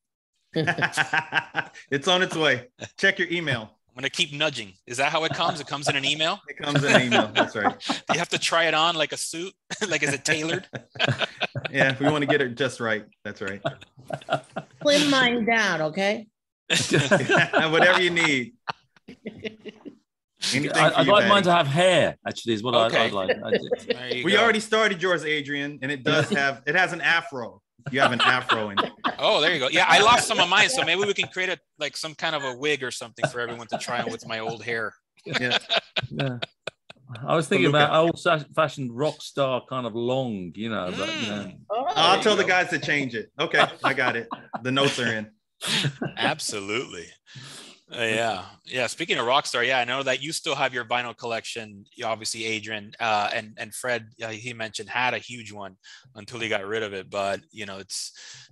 It's on its way. Check your email. I'm going to keep nudging. Is that how it comes? It comes in an email? It comes in an email. That's right. Do you have to try it on like a suit? Like, is it tailored? Yeah, we want to get it just right. That's right. Slim mine down, okay? Whatever you need. I'd like mine to have hair, actually, is what I'd like. We already started yours, Adrian, and it has an afro. You have an afro in it. Oh, there you go. Yeah, I lost some of mine, so maybe we can create some kind of a wig or something for everyone to try on with my old hair. Yeah. I was thinking about old-fashioned rock star kind of long, but I'll tell the guys to change it. Okay, I got it. The notes are in. Absolutely. Yeah. Speaking of Rockstar, I know that you still have your vinyl collection. Obviously, Adrian and Fred, he mentioned, had a huge one until he got rid of it. But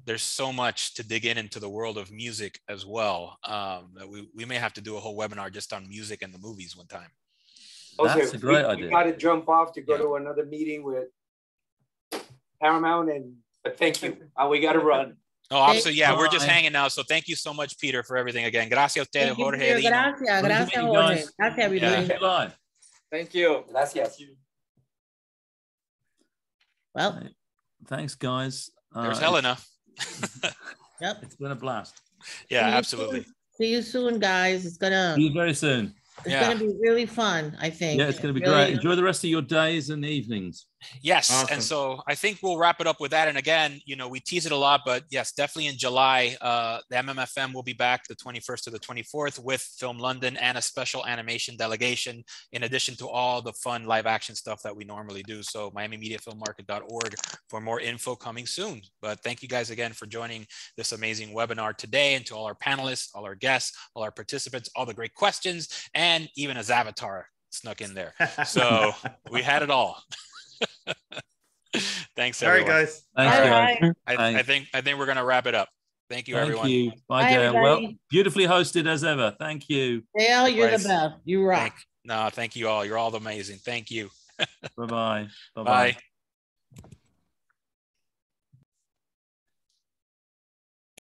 there's so much to dig into the world of music as well. That we may have to do a whole webinar just on music and the movies one time. That's a great idea. We got to jump off to go to another meeting with Paramount, but thank you. We got to run. Oh, absolutely. Yeah, we're just Bye. hanging now. So thank you so much, Peter, for everything again. Gracias a ustedes, Thank you, Jorge. Peter. Lino. Gracias, Nice to gracias, meet you Jorge. guys. Gracias, everybody. Yeah. Bye. Thank you. Gracias. Well, Thanks, guys. There's Helena. Yep. It's been a blast. Yeah, See you absolutely. soon. See you soon, guys. It's gonna See you very soon. gonna be really fun, I think. Yeah, it's going to be Really- great. Enjoy the rest of your days and evenings. Yes. Awesome. And so I think we'll wrap it up with that. And again, you know, we tease it a lot, but yes, definitely in July, the MMFM will be back the 21st to the 24th with Film London and a special animation delegation, in addition to all the fun live action stuff that we normally do. So miamimediafilmmarket.org for more info coming soon. But thank you guys again for joining this amazing webinar today, and to all our panelists, all our guests, all our participants, all the great questions, and even a Zavatar snuck in there. So we had it all. Thanks, All right, everyone. guys. Thanks, guys. I think we're gonna wrap it up. Thank you, Thank everyone. you. Bye, Bye, Dale. Well, everybody. beautifully hosted as ever. Thank you. Dale, you're the Bryce. best. You rock. No, thank you all. You're all amazing. Thank you. Bye-bye. Bye-bye. Bye.